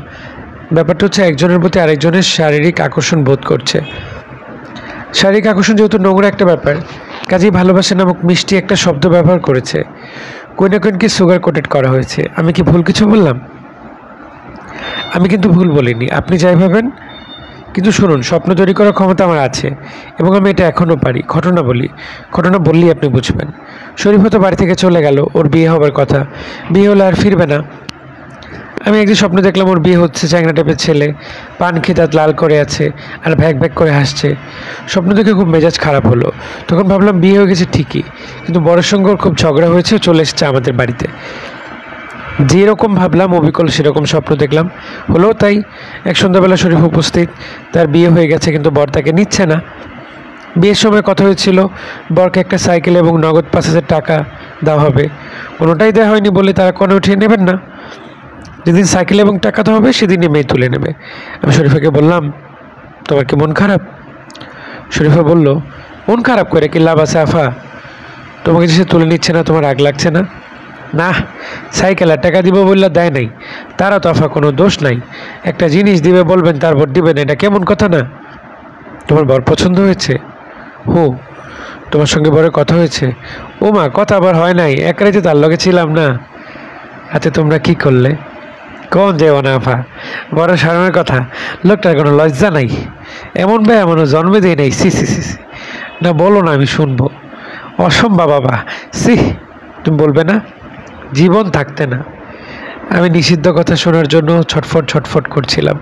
[SPEAKER 1] ব্যাপারটা হচ্ছে একজনের প্রতি আরেকজনের শারীরিক আকর্ষণ বোধ করছে। শারীরিক আকর্ষণ যেহেতু নোংরা একটা ব্যাপার, কাজেই ভালোবাসা নামক মিষ্টি একটা শব্দ ব্যবহার করেছে। কোন না কোনকে সুগার কোটেড করা হয়েছে। আমি কি ভুল কিছু বললাম? আমি কিন্তু ভুল বলিনি, আপনি যাই ভাবেন। কিন্তু শুনুন, স্বপ্ন তৈরি করার ক্ষমতা আমার আছে এবং আমি এটা এখনও পারি। ঘটনা বলি, ঘটনা বললেই আপনি বুঝবেন। শরীফ হয়তো বাড়ি থেকে চলে গেল, ওর বিয়ে হবার কথা। বিয়ে হলে আর ফিরবে না। আমি একদিন স্বপ্ন দেখলাম ওর বিয়ে হচ্ছে, চ্যাংড়া টাইপের ছেলে, পান খেয়ে দাঁত লাল করে আছে আর ভ্যাক ভ্যাক করে হাসছে। স্বপ্ন দেখে খুব মেজাজ খারাপ হলো। তখন ভাবলাম বিয়ে হয়ে গেছে ঠিকই, কিন্তু বরের সঙ্গে ওর খুব ঝগড়া হয়েছে, চলে এসেছে আমাদের বাড়িতে। যেরকম ভাবলাম অবিকল সেরকম স্বপ্ন দেখলাম। হলো তাই। এক সন্ধ্যাবেলা শরীফ উপস্থিত, তার বিয়ে হয়ে গেছে কিন্তু বর তাকে নিচ্ছে না। বিয়ের সময় কথা হয়েছিল বরকে একটা সাইকেল এবং নগদ 5,000 টাকা দেওয়া হবে। কোনোটাই দেওয়া হয়নি বলে তারা কোনো উঠিয়ে নেবেন না। যেদিন সাইকেল এবং টাকা দেওয়া হবে সেদিনই মেয়ে তুলে নেবে। আমি শরীফাকে বললাম, তোমার কি মন খারাপ? শরীফা বলল, মন খারাপ করে কি লাভ আছে আফা? তোমাকে যে সে তুলে নিচ্ছে না, তোমার রাগ লাগছে না? না, সাইকেল আর টাকা দিব বললে দেয় নাই, তারা তো আফা কোনো দোষ নাই। একটা জিনিস দিবে বলবেন তারপর দিবেন, এটা কেমন কথা না? তোমার বর পছন্দ হয়েছে? হো, তোমার সঙ্গে বরের কথা হয়েছে? ও মা, কথা আবার হয় নাই, এক রাতে তার লগে ছিলাম না। আচ্ছা, তোমরা কি করলে? কোন যেও না আফা, বড় সারণের কথা। লোকটার কোনো লজ্জা নাই, এমন ব্যয় এমনও জন্মে দেয় নাই। সি সি সি সি, না বলো না, আমি শুনবো। অসম্ভব বাবা, সি। তুমি বলবে না? জীবন থাকতে না। আমি নিষিদ্ধ কথা শোনার জন্য ছটফট ছটফট করছিলাম।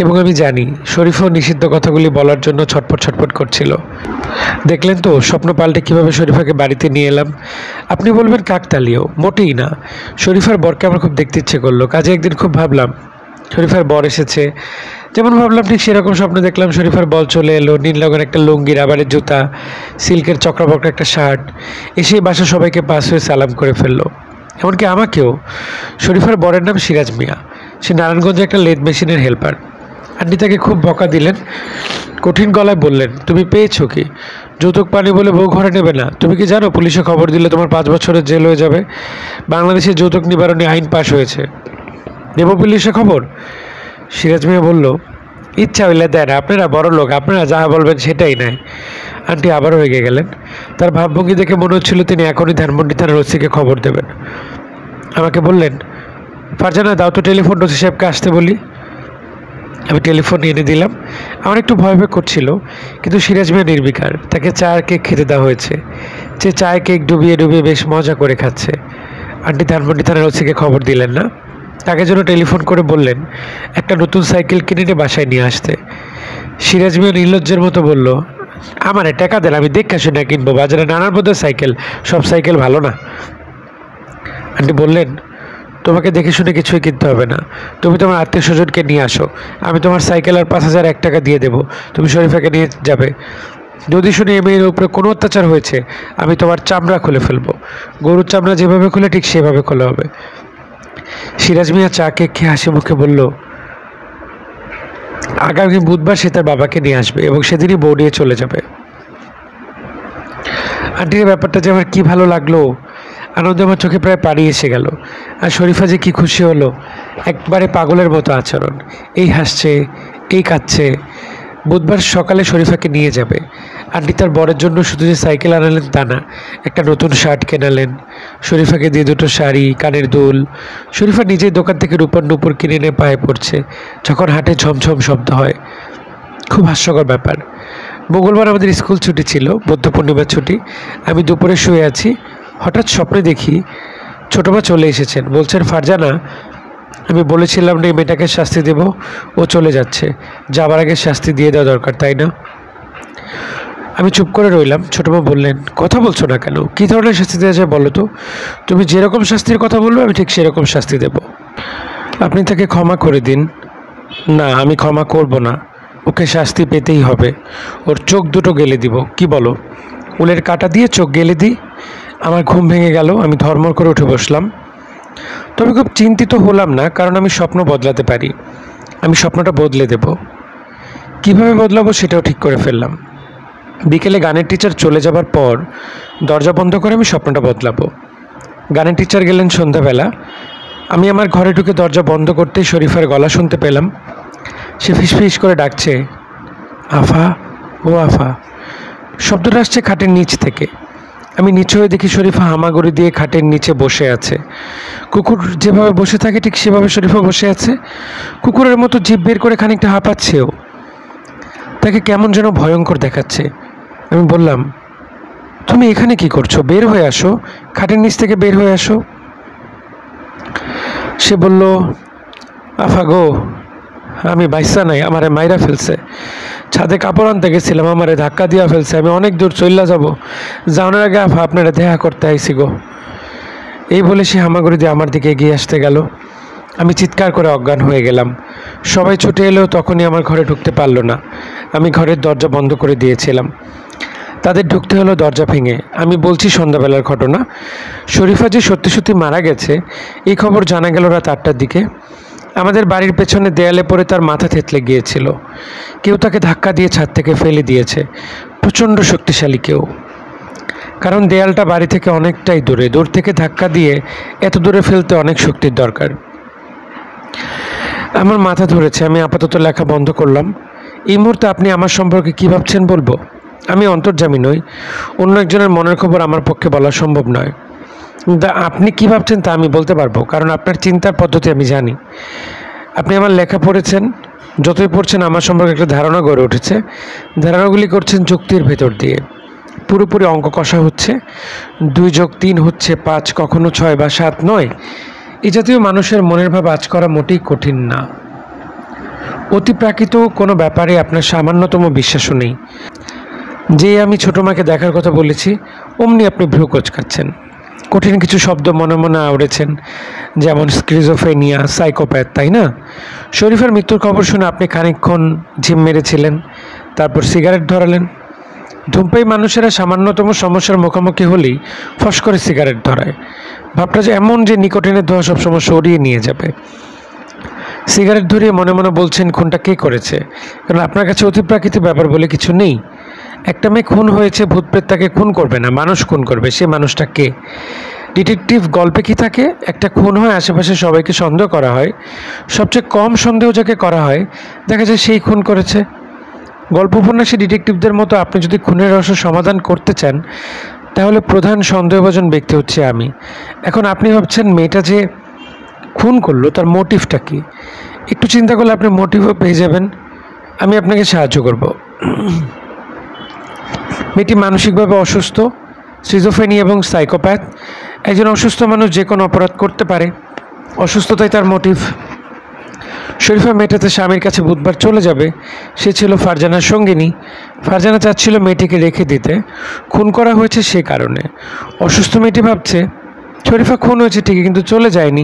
[SPEAKER 1] এবং আমি জানি শরীফও নিষিদ্ধ কথাগুলি বলার জন্য ছটফট ছটফট করছিল। দেখলেন তো স্বপ্ন পাল্টে কীভাবে শরীফাকে বাড়িতে নিয়ে এলাম। আপনি বলবেন কাকতালীয়, মোটেই না। শরীফার বরকে আমার খুব দেখতে ইচ্ছে করলো, কাজে একদিন খুব ভাবলাম শরীফার বর এসেছে। যেমন ভাবলাম ঠিক সেরকম স্বপ্ন দেখলাম শরীফার বর চলে এলো, নীল রঙের একটা লুঙ্গি, রাবারের জুতা, সিল্কের চক্রাবক্র একটা শার্ট, এসেই বাসা সবাইকে পাস হয়ে সালাম করে ফেললো, এমনকি আমাকেও। শরীফার বরের নাম সিরাজ মিয়া, সে নারায়ণগঞ্জে একটা লেদ মেশিনের হেল্পার। আন্টি তাকে খুব বকা দিলেন, কঠিন গলায় বললেন, তুমি পেয়েছো কি? যৌতুক পানি বলে বউ ঘরে নেবে না? তুমি কি জানো পুলিশে খবর দিলে তোমার 5 বছরের জেল হয়ে যাবে? বাংলাদেশে যৌতুক নিবারণী আইন পাশ হয়েছে, দেব পুলিশে খবর? সিরাজ মিয়া বলল, ইচ্ছা হইলে দেন, আপনারা বড় লোক, আপনারা যা বলবেন সেটাই নাই। আন্টি আবারও রেগে গেলেন। তার ভাবভঙ্গি দেখে মনে হচ্ছিল তিনি এখনই ধানমন্ডি থানার ওসিকে খবর দেবেন। আমাকে বললেন, ফারজানা দাও তো টেলিফোন, ওসি সাহেবকে আসতে বলি। আমি টেলিফোন এনে দিলাম। আমার একটু ভয় ভয় করছিল, কিন্তু সিরাজ মিয়া নির্বিকার। তাকে চা আর কেক খেতে দেওয়া হয়েছে। সে চায় কেক ডুবিয়ে ডুবিয়ে বেশ মজা করে খাচ্ছে। আন্টি ধানমন্ডি থানার ওসিকে খবর দিলেন না, তাকে জন্য টেলিফোন করে বললেন একটা নতুন সাইকেল কিনে নিয়ে বাসায় নিয়ে আসতে। সিরাজ মিয়া নির্লজ্জের মতো বলল, আমারে টাকা দেন, আমি দেখে শুনে কিনবো, বাজারে নানান পদের সাইকেল, সব সাইকেল ভালো না। আন্টি বললেন, তোমাকে দেখে শুনে কিছুই কিনতে হবে না, তুমি তোমার আত্মীয় স্বজনকে নিয়ে আসো, আমি তোমার সাইকেল আর 5,001 টাকা দিয়ে দেবো, তুমি শরীফাকে নিয়ে যাবে। যদি শুনি এই মেয়ের উপরে কোনো অত্যাচার হয়েছে, আমি তোমার চামড়া খুলে ফেলবো। গরুর চামড়া যেভাবে খুলে ঠিক সেভাবে খোলা হবে। সিরাজ মিয়া চা কেক খেয়ে হাসি মুখে বলল, আগামী বুধবার সে তার বাবাকে নিয়ে আসবে এবং সেদিনই বউ নিয়ে চলে যাবে। আন্টির ব্যাপারটা যে আমার কী ভালো লাগলো, আনন্দে আমার চোখে প্রায় পানি এসে গেল। আর শরীফা যে কী খুশি হলো, একবারে পাগলের মতো আচরণ, এই হাসছে, এই কাঁদছে। বুধবার সকালে শরীফাকে নিয়ে যাবে। আন্টি তার বরের জন্য শুধু যে সাইকেল আনালেন তা না, একটা নতুন শার্ট কেনালেন, শরীফাকে দিয়ে 2টো শাড়ি, কানের দুল। শরীফা নিজেই দোকান থেকে রূপার নুপুর কিনে এনে পায়ে পড়ছে, যখন হাটে ঝমঝম শব্দ হয়। খুব হাস্যকর ব্যাপার। মঙ্গলবার আমাদের স্কুল ছুটি ছিল, বৌদ্ধ পূর্ণিমার ছুটি। আমি দুপুরে শুয়ে আছি, হঠাৎ স্বপ্নে দেখি ছোটো মা চলে এসেছেন। বলছেন, ফারজানা, আমি বলেছিলাম না এই মেয়েটাকে শাস্তি দেব, ও চলে যাচ্ছে, যাবার আগে শাস্তি দিয়ে দেওয়া দরকার, তাই না? আমি চুপ করে রইলাম। ছোটো মা বললেন, কথা বলছো না কেন? কী ধরনের শাস্তি দেওয়া যায় বলো তো? তুমি যেরকম শাস্তির কথা বলবে আমি ঠিক সেরকম শাস্তি দেব। আপনি তাকে ক্ষমা করে দিন। না, আমি ক্ষমা করব না, ওকে শাস্তি পেতেই হবে। ওর চোখ দুটো গেলে দিব, কি বলো? উলের কাঁটা দিয়ে চোখ গেলে দিই? আমার ঘুম ভেঙে গেল। আমি ধর্মর করে উঠে বসলাম। তবে খুব চিন্তিত হলাম না, কারণ আমি স্বপ্ন বদলাতে পারি। আমি স্বপ্নটা বদলে দেব। কিভাবে বদলাবো সেটাও ঠিক করে ফেললাম। বিকেলে গানের টিচার চলে যাবার পর দরজা বন্ধ করে আমি স্বপ্নটা বদলাবো। গানের টিচার গেলেন সন্ধ্যাবেলা। আমি আমার ঘরে ঢুকে দরজা বন্ধ করতেই শরীফার গলা শুনতে পেলাম। সে ফিসফিস করে ডাকছে, আফা, ও আফা। শব্দটা আসছে খাটের নিচ থেকে। আমি নিচে হয়ে দেখি শরীফা হামাগুড়ি দিয়ে খাটের নিচে বসে আছে। কুকুর যেভাবে বসে থাকে ঠিক সেভাবে শরীফা বসে আছে। কুকুরের মতো জিভ বের করে খানিকটা হাঁপাচ্ছেও। তাকে কেমন যেন ভয়ঙ্কর দেখাচ্ছে। আমি বললাম, তুমি এখানে কি করছো? বের হয়ে আসো, খাটের নিচ থেকে বের হয়ে আসো। সে বলল, আফা গো, আমি বাইসা নাই, আমারে মাইরা ফেলছে। ছাদে কাপড় আনতে গেছিলাম, আমারে ধাক্কা দিয়া ফেলছে। আমি অনেক দূর চইলা যাব, যাওয়ার আগে আফা আপনারা দেখা করতে আইসি গো। এই বলে সে হামাগুড়ি দিয়ে আমার দিকে এগিয়ে আসতে গেল। আমি চিৎকার করে অজ্ঞান হয়ে গেলাম। সবাই ছুটে এলেও তখনই আমার ঘরে ঢুকতে পারলো না। আমি ঘরের দরজা বন্ধ করে দিয়েছিলাম। তাদের ঢুকতে হলো দরজা ভেঙে। আমি বলছি সন্ধ্যাবেলার ঘটনা। শরীফা যে সত্যি সত্যি মারা গেছে এই খবর জানা গেল রাত 8টার দিকে। আমাদের বাড়ির পেছনে দেয়ালে পড়ে তার মাথা থেতলে গিয়েছিল। কেউ তাকে ধাক্কা দিয়ে ছাদ থেকে ফেলে দিয়েছে, প্রচণ্ড শক্তিশালী কেউ। কারণ দেয়ালটা বাড়ি থেকে অনেকটাই দূরে, দূর থেকে ধাক্কা দিয়ে এত দূরে ফেলতে অনেক শক্তির দরকার। আমার মাথা ধরেছে। আমি আপাতত লেখা বন্ধ করলাম। এই মুহূর্তে আপনি আমার সম্পর্কে কী ভাবছেন বলবো? আমি অন্তর্যামী নই, অন্য একজনের মনের খবর আমার পক্ষে বলা সম্ভব নয়। আপনি কী ভাবছেন তা আমি বলতে পারবো, কারণ আপনার চিন্তার পদ্ধতি আমি জানি। আপনি আমার লেখা পড়েছেন, যতই পড়ছেন আমার সম্পর্কে একটা ধারণা গড়ে উঠেছে। ধারণাগুলি করছেন যুক্তির ভেতর দিয়ে। পুরোপুরি অঙ্ক কষা হচ্ছে, 2+3 হচ্ছে 5, কখনো 6 বা 7 নয়। এই জাতীয় মানুষের মনের ভাব আজ করা মোটেই কঠিন না। অতিপ্রাকৃত কোনো ব্যাপারে আপনার সামান্যতম বিশ্বাসও নেই। যে আমি ছোটো মাকে দেখার কথা বলেছি অমনি আপনি ভ্রু কোঁচকাচ্ছেন। কঠিন কিছু শব্দ মনে মনে আওড়েছেন, যেমন স্কিজোফ্রেনিয়া, সাইকোপ্যাথ, তাই না? শরীফার মৃত্যুর খবর শুনে আপনি খানিকক্ষণ ঝিম মেরেছিলেন, তারপর সিগারেট ধরালেন। ধূমপায়ী মানুষেরা সামান্যতম সমস্যার মুখোমুখি হলেই ফস করে সিগারেট ধরায়। ভাবটা যে এমন যে নিকোটিনের ধোঁয়া সবসময় সরিয়ে নিয়ে যাবে। সিগারেট ধরিয়ে মনে মনে বলছেন খুনটা কে করেছে, কারণ আপনার কাছে অতিপ্রাকৃতিক ব্যাপার বলে কিছু নেই। একটা মেয়ে খুন হয়েছে, ভূতপ্রেত তাকে খুন করবে না, মানুষ খুন করবে। সে মানুষটা কে? ডিটেকটিভ গল্পে কি থাকে? একটা খুন হয়, আশেপাশে সবাইকে সন্দেহ করা হয়, সবচেয়ে কম সন্দেহ যাকে করা হয় দেখা যায় সেই খুন করেছে। গল্প উপন্যাসে ডিটেকটিভদের মতো আপনি যদি খুনের রহস্য সমাধান করতে চান তাহলে প্রধান সন্দেহভাজন ব্যক্তি হচ্ছে আমি। এখন আপনি ভাবছেন মেয়েটা যে খুন করলো তার মোটিভটা কি? একটু চিন্তা করলে আপনি মোটিভও পেয়ে যাবেন। আমি আপনাকে সাহায্য করব। মেয়েটি মানসিকভাবে অসুস্থ, সিজোফ্রেনিয়া এবং সাইকোপ্যাথ। একজন অসুস্থ মানুষ যে কোনো অপরাধ করতে পারে, অসুস্থতাই তার মোটিভ। শরীফা মেয়েটাতে স্বামীর কাছে বুধবার চলে যাবে, সে ছিল ফারজানার সঙ্গিনী। ফারজানা চাচ্ছিল মেয়েটিকে রেখে দিতে, খুন করা হয়েছে সে কারণে। অসুস্থ মেয়েটি ভাবছে শরীফা খুন হয়েছে ঠিকই, কিন্তু চলে যায়নি।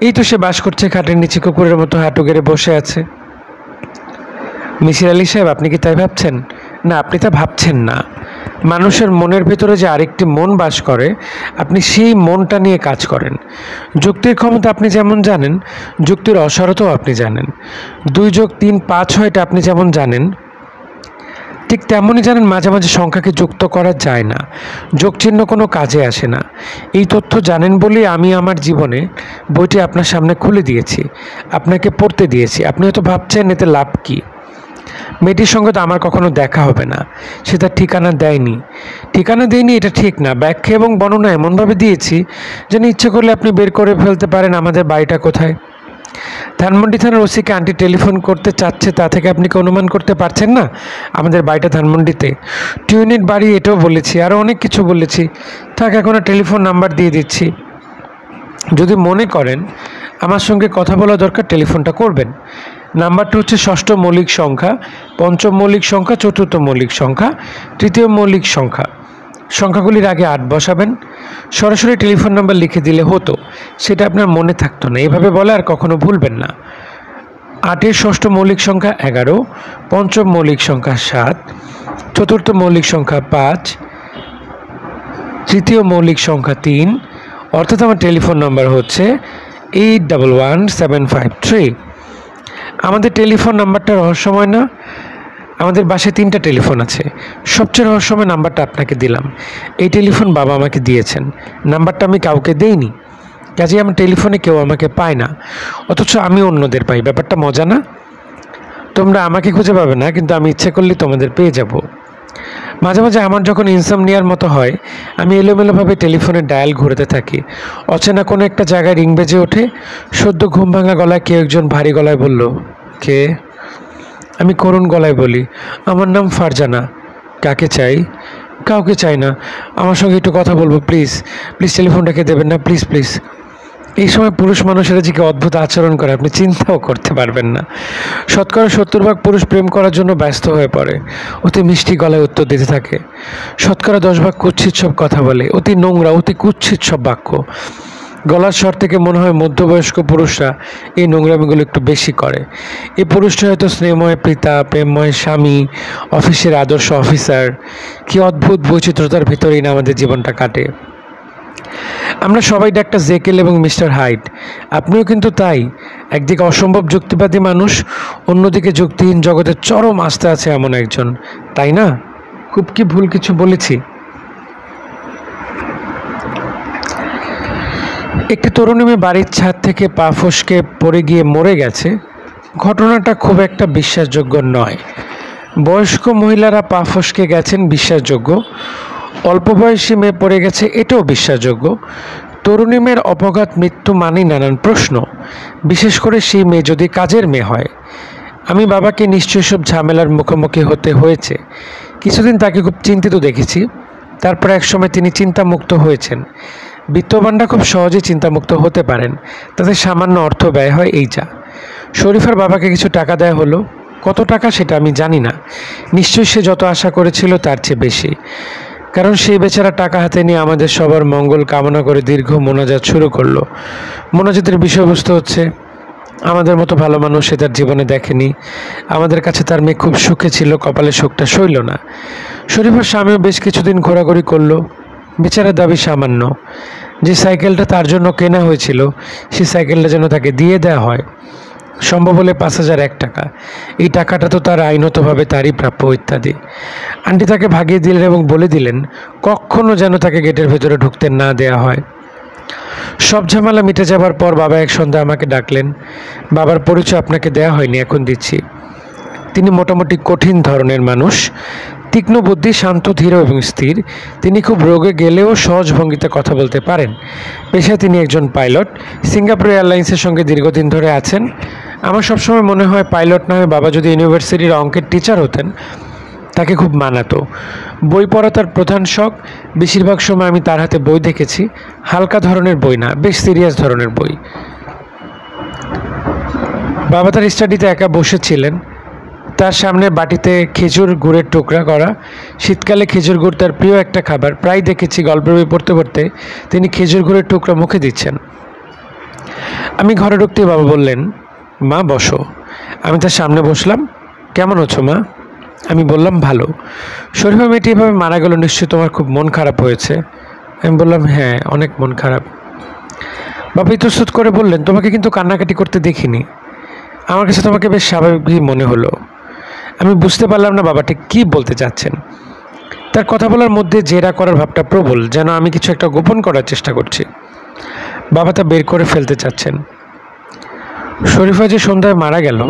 [SPEAKER 1] এই তো সে বাস করছে খাটের নিচে, কুকুরের মতো হাঁটু গেড়ে বসে আছে। মিসির আলী সাহেব, আপনি কি তাই ভাবছেন? না, আপনি তা ভাবছেন না। মানুষের মনের ভেতরে যে আরেকটি মন বাস করে, আপনি সেই মনটা নিয়ে কাজ করেন। যুক্তির ক্ষমতা আপনি যেমন জানেন, যুক্তির অসারতাও আপনি জানেন। 2 যোগ 3 5 হয় এটা আপনি যেমন জানেন, ঠিক তেমনই জানেন মাঝে মাঝে সংখ্যাকে যুক্ত করা যায় না, যোগচিহ্ন কোনো কাজে আসে না। এই তথ্য জানেন বলেই আমি আমার জীবনে বইটি আপনার সামনে খুলে দিয়েছি, আপনাকে পড়তে দিয়েছি। আপনি হয়তো ভাবছেন এতে লাভ কী? মেয়েটির সঙ্গে তো আমার কখনো দেখা হবে না, সে তার ঠিকানা দেয়নি এটা ঠিক না। ব্যাখ্যা এবং বর্ণনা এমনভাবে দিয়েছি যেন ইচ্ছে করলে আপনি বের করে ফেলতে পারেন আমাদের বাড়িটা কোথায়। ধানমন্ডি থানার ওসিকে আন্টি টেলিফোন করতে চাচ্ছে, তা থেকে আপনি কি অনুমান করতে পারছেন না আমাদের বাড়িটা ধানমন্ডিতে? টিউনিট বাড়ি, এটাও বলেছি, আরও অনেক কিছু বলেছি। থাক, এখন টেলিফোন নাম্বার দিয়ে দিচ্ছি। যদি মনে করেন আমার সঙ্গে কথা বলা দরকার, টেলিফোনটা করবেন। নাম্বারটা হচ্ছে 6ষ্ঠ মৌলিক সংখ্যা, 5ম মৌলিক সংখ্যা, 4র্থ মৌলিক সংখ্যা, 3য় মৌলিক সংখ্যা। সংখ্যাগুলির আগে 8 বসাবেন। সরাসরি টেলিফোন নাম্বার লিখে দিলে হতো, সেটা আপনার মনে থাকতো না। এভাবে বলে আর কখনো ভুলবেন না। 8-এর 6ষ্ঠ মৌলিক সংখ্যা 11, 5ম মৌলিক সংখ্যা 7, 4র্থ মৌলিক সংখ্যা 5, 3য় মৌলিক সংখ্যা 3। অর্থাৎ আমার টেলিফোন নাম্বার হচ্ছে 811753। আমাদের টেলিফোন নাম্বারটা রহস্যময় না? আমাদের বাসায় 3টা টেলিফোন আছে, সবচেয়ে রহস্যময় নাম্বারটা আপনাকে দিলাম। এই টেলিফোন বাবা আমাকে দিয়েছেন, নাম্বারটা আমি কাউকে দেইনি, কাজেই আমার টেলিফোনে কেউ আমাকে পায় না, অথচ আমি অন্যদের পাই। ব্যাপারটা মজা না? তোমরা আমাকে খুঁজে পাবে না, কিন্তু আমি ইচ্ছে করলে তোমাদের পেয়ে যাব। মাঝে মাঝে আমার যখন ইনসমনিয়ার মতো হয়, আমি এলোমেলোভাবে টেলিফোনের ডায়াল ঘুরতে থাকি। অচেনা কোনো একটা জায়গায় রিং বেজে ওঠে। সদ্য ঘুম ভাঙা গলায় কেউ একজন ভারী গলায় বলল, কে? আমি করুণ গলায় বলি, আমার নাম ফারজানা। কাকে চাই? কাউকে চাই না, আমার সঙ্গে একটু কথা বলবো, প্লিজ প্লিজ, টেলিফোনটাকে দেবেন না, প্লিজ প্লিজ। এই সময় পুরুষ মানুষেরা যে কি অদ্ভুত আচরণ করে আপনি চিন্তাও করতে পারবেন না। 70% পুরুষ প্রেম করার জন্য ব্যস্ত হয়ে পড়ে, অতি মিষ্টি গলায় উত্তর দিতে থাকে। 10% কুৎসিত সব কথা বলে, অতি নোংরা, অতি কুৎসিত সব বাক্য। গলার স্বর থেকে মনে হয় মধ্যবয়স্ক পুরুষরা এই নোংরামিগুলো একটু বেশি করে। এই পুরুষটা হয়তো স্নেহময় পিতা, প্রেমময় স্বামী, অফিসের আদর্শ অফিসার। কি অদ্ভুত বৈচিত্র্যতার ভিতরেই না আমাদের জীবনটা কাটে। আমরা সবাই ডাক্তার জেকেল এবং মিস্টার হাইড, আপনিও কিন্তু তাই। একদিকে অসম্ভব যুক্তিবাদী মানুষ, অন্যদিকে যুক্তিহীন জগতের চরম আস্থা আছে এমন একজন, তাই না? খুব কি ভুল কিছু বলেছি? একটি তরুণী মেয়ে বাড়ির ছাদ থেকে পা ফসকে পড়ে গিয়ে মরে গেছে, ঘটনাটা খুব একটা বিশ্বাসযোগ্য নয়। বয়স্ক মহিলারা পা ফসকে গেছেন বিশ্বাসযোগ্য, অল্প বয়সী মেয়ে পড়ে গেছে এটাও বিশ্বাসযোগ্য। তরুণী মেয়ের অপঘাত মৃত্যু মানেই নানান প্রশ্ন, বিশেষ করে সেই মেয়ে যদি কাজের মেয়ে হয়। আমি বাবাকে নিশ্চয়ই সব ঝামেলার মুখোমুখি হতে হয়েছে। কিছুদিন তাকে খুব চিন্তিত দেখেছি, তারপর একসময় তিনি চিন্তামুক্ত হয়েছেন। বিত্তবানরা খুব সহজেই চিন্তামুক্ত হতে পারেন, তাদের সামান্য অর্থ ব্যয় হয়, এই যা। শরীফার বাবাকে কিছু টাকা দেয়া হলো। কত টাকা সেটা আমি জানি না, নিশ্চয়ই সে যত আশা করেছিল তার চেয়ে বেশি, কারণ সেই বেচারা টাকা হাতে নিয়ে আমাদের সবার মঙ্গল কামনা করে দীর্ঘ মোনাজাত শুরু করলো। মোনাজাতের বিষয়বস্তু হচ্ছে, আমাদের মতো ভালো মানুষ সে তার জীবনে দেখেনি, আমাদের কাছে তার মেয়ে খুব সুখে ছিল, কপালে শোকটা সইল না। শরীফার স্বামীও বেশ কিছুদিন ঘোরাঘুরি করলো। বেচারার দাবি সামান্য, যে সাইকেলটা তার জন্য কেনা হয়েছিল সেই সাইকেলটা যেন তাকে দিয়ে দেওয়া হয়, সম্ভব হলে 5,001 টাকা। এই টাকাটা তো তার আইনতভাবে তারই প্রাপ্য ইত্যাদি। আন্টি তাকে ভাগিয়ে দিলেন এবং বলে দিলেন কখনো যেন তাকে গেটের ভেতরে ঢুকতে না দেয়া হয়। সব ঝামেলা মিটে যাবার পর বাবা এক সন্ধ্যা আমাকে ডাকলেন। বাবার পরিচয় আপনাকে দেয়া হয়নি, এখন দিচ্ছি। তিনি মোটামুটি কঠিন ধরনের মানুষ, তীক্ষ্ণ বুদ্ধি, শান্ত, ধীর এবং স্থির। তিনি খুব রোগে গেলেও সহজ ভঙ্গিতে কথা বলতে পারেন। পেশায় তিনি একজন পাইলট, সিঙ্গাপুর এয়ারলাইন্সের সঙ্গে দীর্ঘদিন ধরে আছেন। আমার সবসময় মনে হয় পাইলট না হয়ে বাবা যদি ইউনিভার্সিটির অঙ্কের টিচার হতেন তাকে খুব মানাতো। বই পড়া তার প্রধান শখ। বেশিরভাগ সময় আমি তার হাতে বই দেখেছি, হালকা ধরনের বই না, বেশ সিরিয়াস ধরনের বই। বাবা তার স্টাডিতে একা বসেছিলেন, তার সামনে বাটিতে খেজুর গুড়ের টুকরা করা। শীতকালে খেজুর গুড় তার প্রিয় একটা খাবার। প্রায় দেখেছি গল্পের বই পড়তে পড়তে তিনি খেজুর গুড়ের টুকরা মুখে দিচ্ছেন। আমি ঘরে ঢুকতেই বাবা বললেন, মা বসো। আমি তার সামনে বসলাম। কেমন আছো মা? আমি বললাম, ভালো। শরীফা মেয়েটি এভাবে মারা গেল, নিশ্চয়ই তোমার খুব মন খারাপ হয়েছে। আমি বললাম, হ্যাঁ, অনেক মন খারাপ। বাবা ইতস্তত করে বললেন, তোমাকে কিন্তু কান্নাকাটি করতে দেখিনি, আমার কাছে তোমাকে বেশ স্বাভাবিকই মনে হলো। আমি বুঝতে পারলাম না বাবা ঠিক কী বলতে চাচ্ছেন। তার কথা বলার মধ্যে জেরা করার ভাবটা প্রবল, যেন আমি কিছু একটা গোপন করার চেষ্টা করছি। বাবা তা বের করে ফেলতে চাচ্ছেন। শরীফা যে সন্ধ্যায় মারা গেল,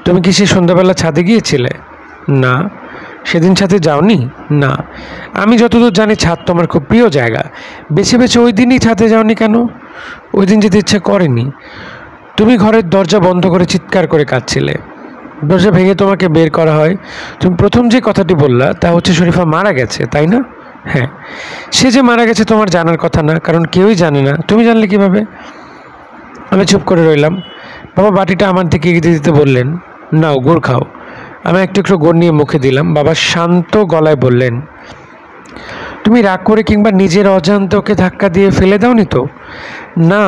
[SPEAKER 1] তুমি কি সেই সন্ধ্যাবেলা ছাদে গিয়েছিলে? না। সেদিন ছাদে যাওনি? না। আমি যতদূর জানি ছাদ তোমার খুব প্রিয় জায়গা, বেছে বেছে ওই দিনই ছাদে যাওনি কেন? ওই দিন যেতে ইচ্ছে করেনি। তুমি ঘরের দরজা বন্ধ করে চিৎকার করে কাঁদছিলে। দরজা ভেঙে তোমাকে বের করা হয়। তুমি প্রথম যে কথাটি বললা তা হচ্ছে শরীফা মারা গেছে, তাই না? হ্যাঁ। সে যে মারা গেছে তোমার জানার কথা না, কারণ কেউই জানে না। তুমি জানলে কিভাবে? আমি চুপ করে রইলাম। বাবা বাটিটা আমার দিকে এগিয়ে দিতে বললেন, নাও গুড় খাও। আমি একটু একটু গুড় নিয়ে মুখে দিলাম। বাবা শান্ত গলায় বললেন, তুমি রাগ করে কিংবা নিজের অজান্তে ওকে ধাক্কা দিয়ে ফেলে দাওনি তো? না,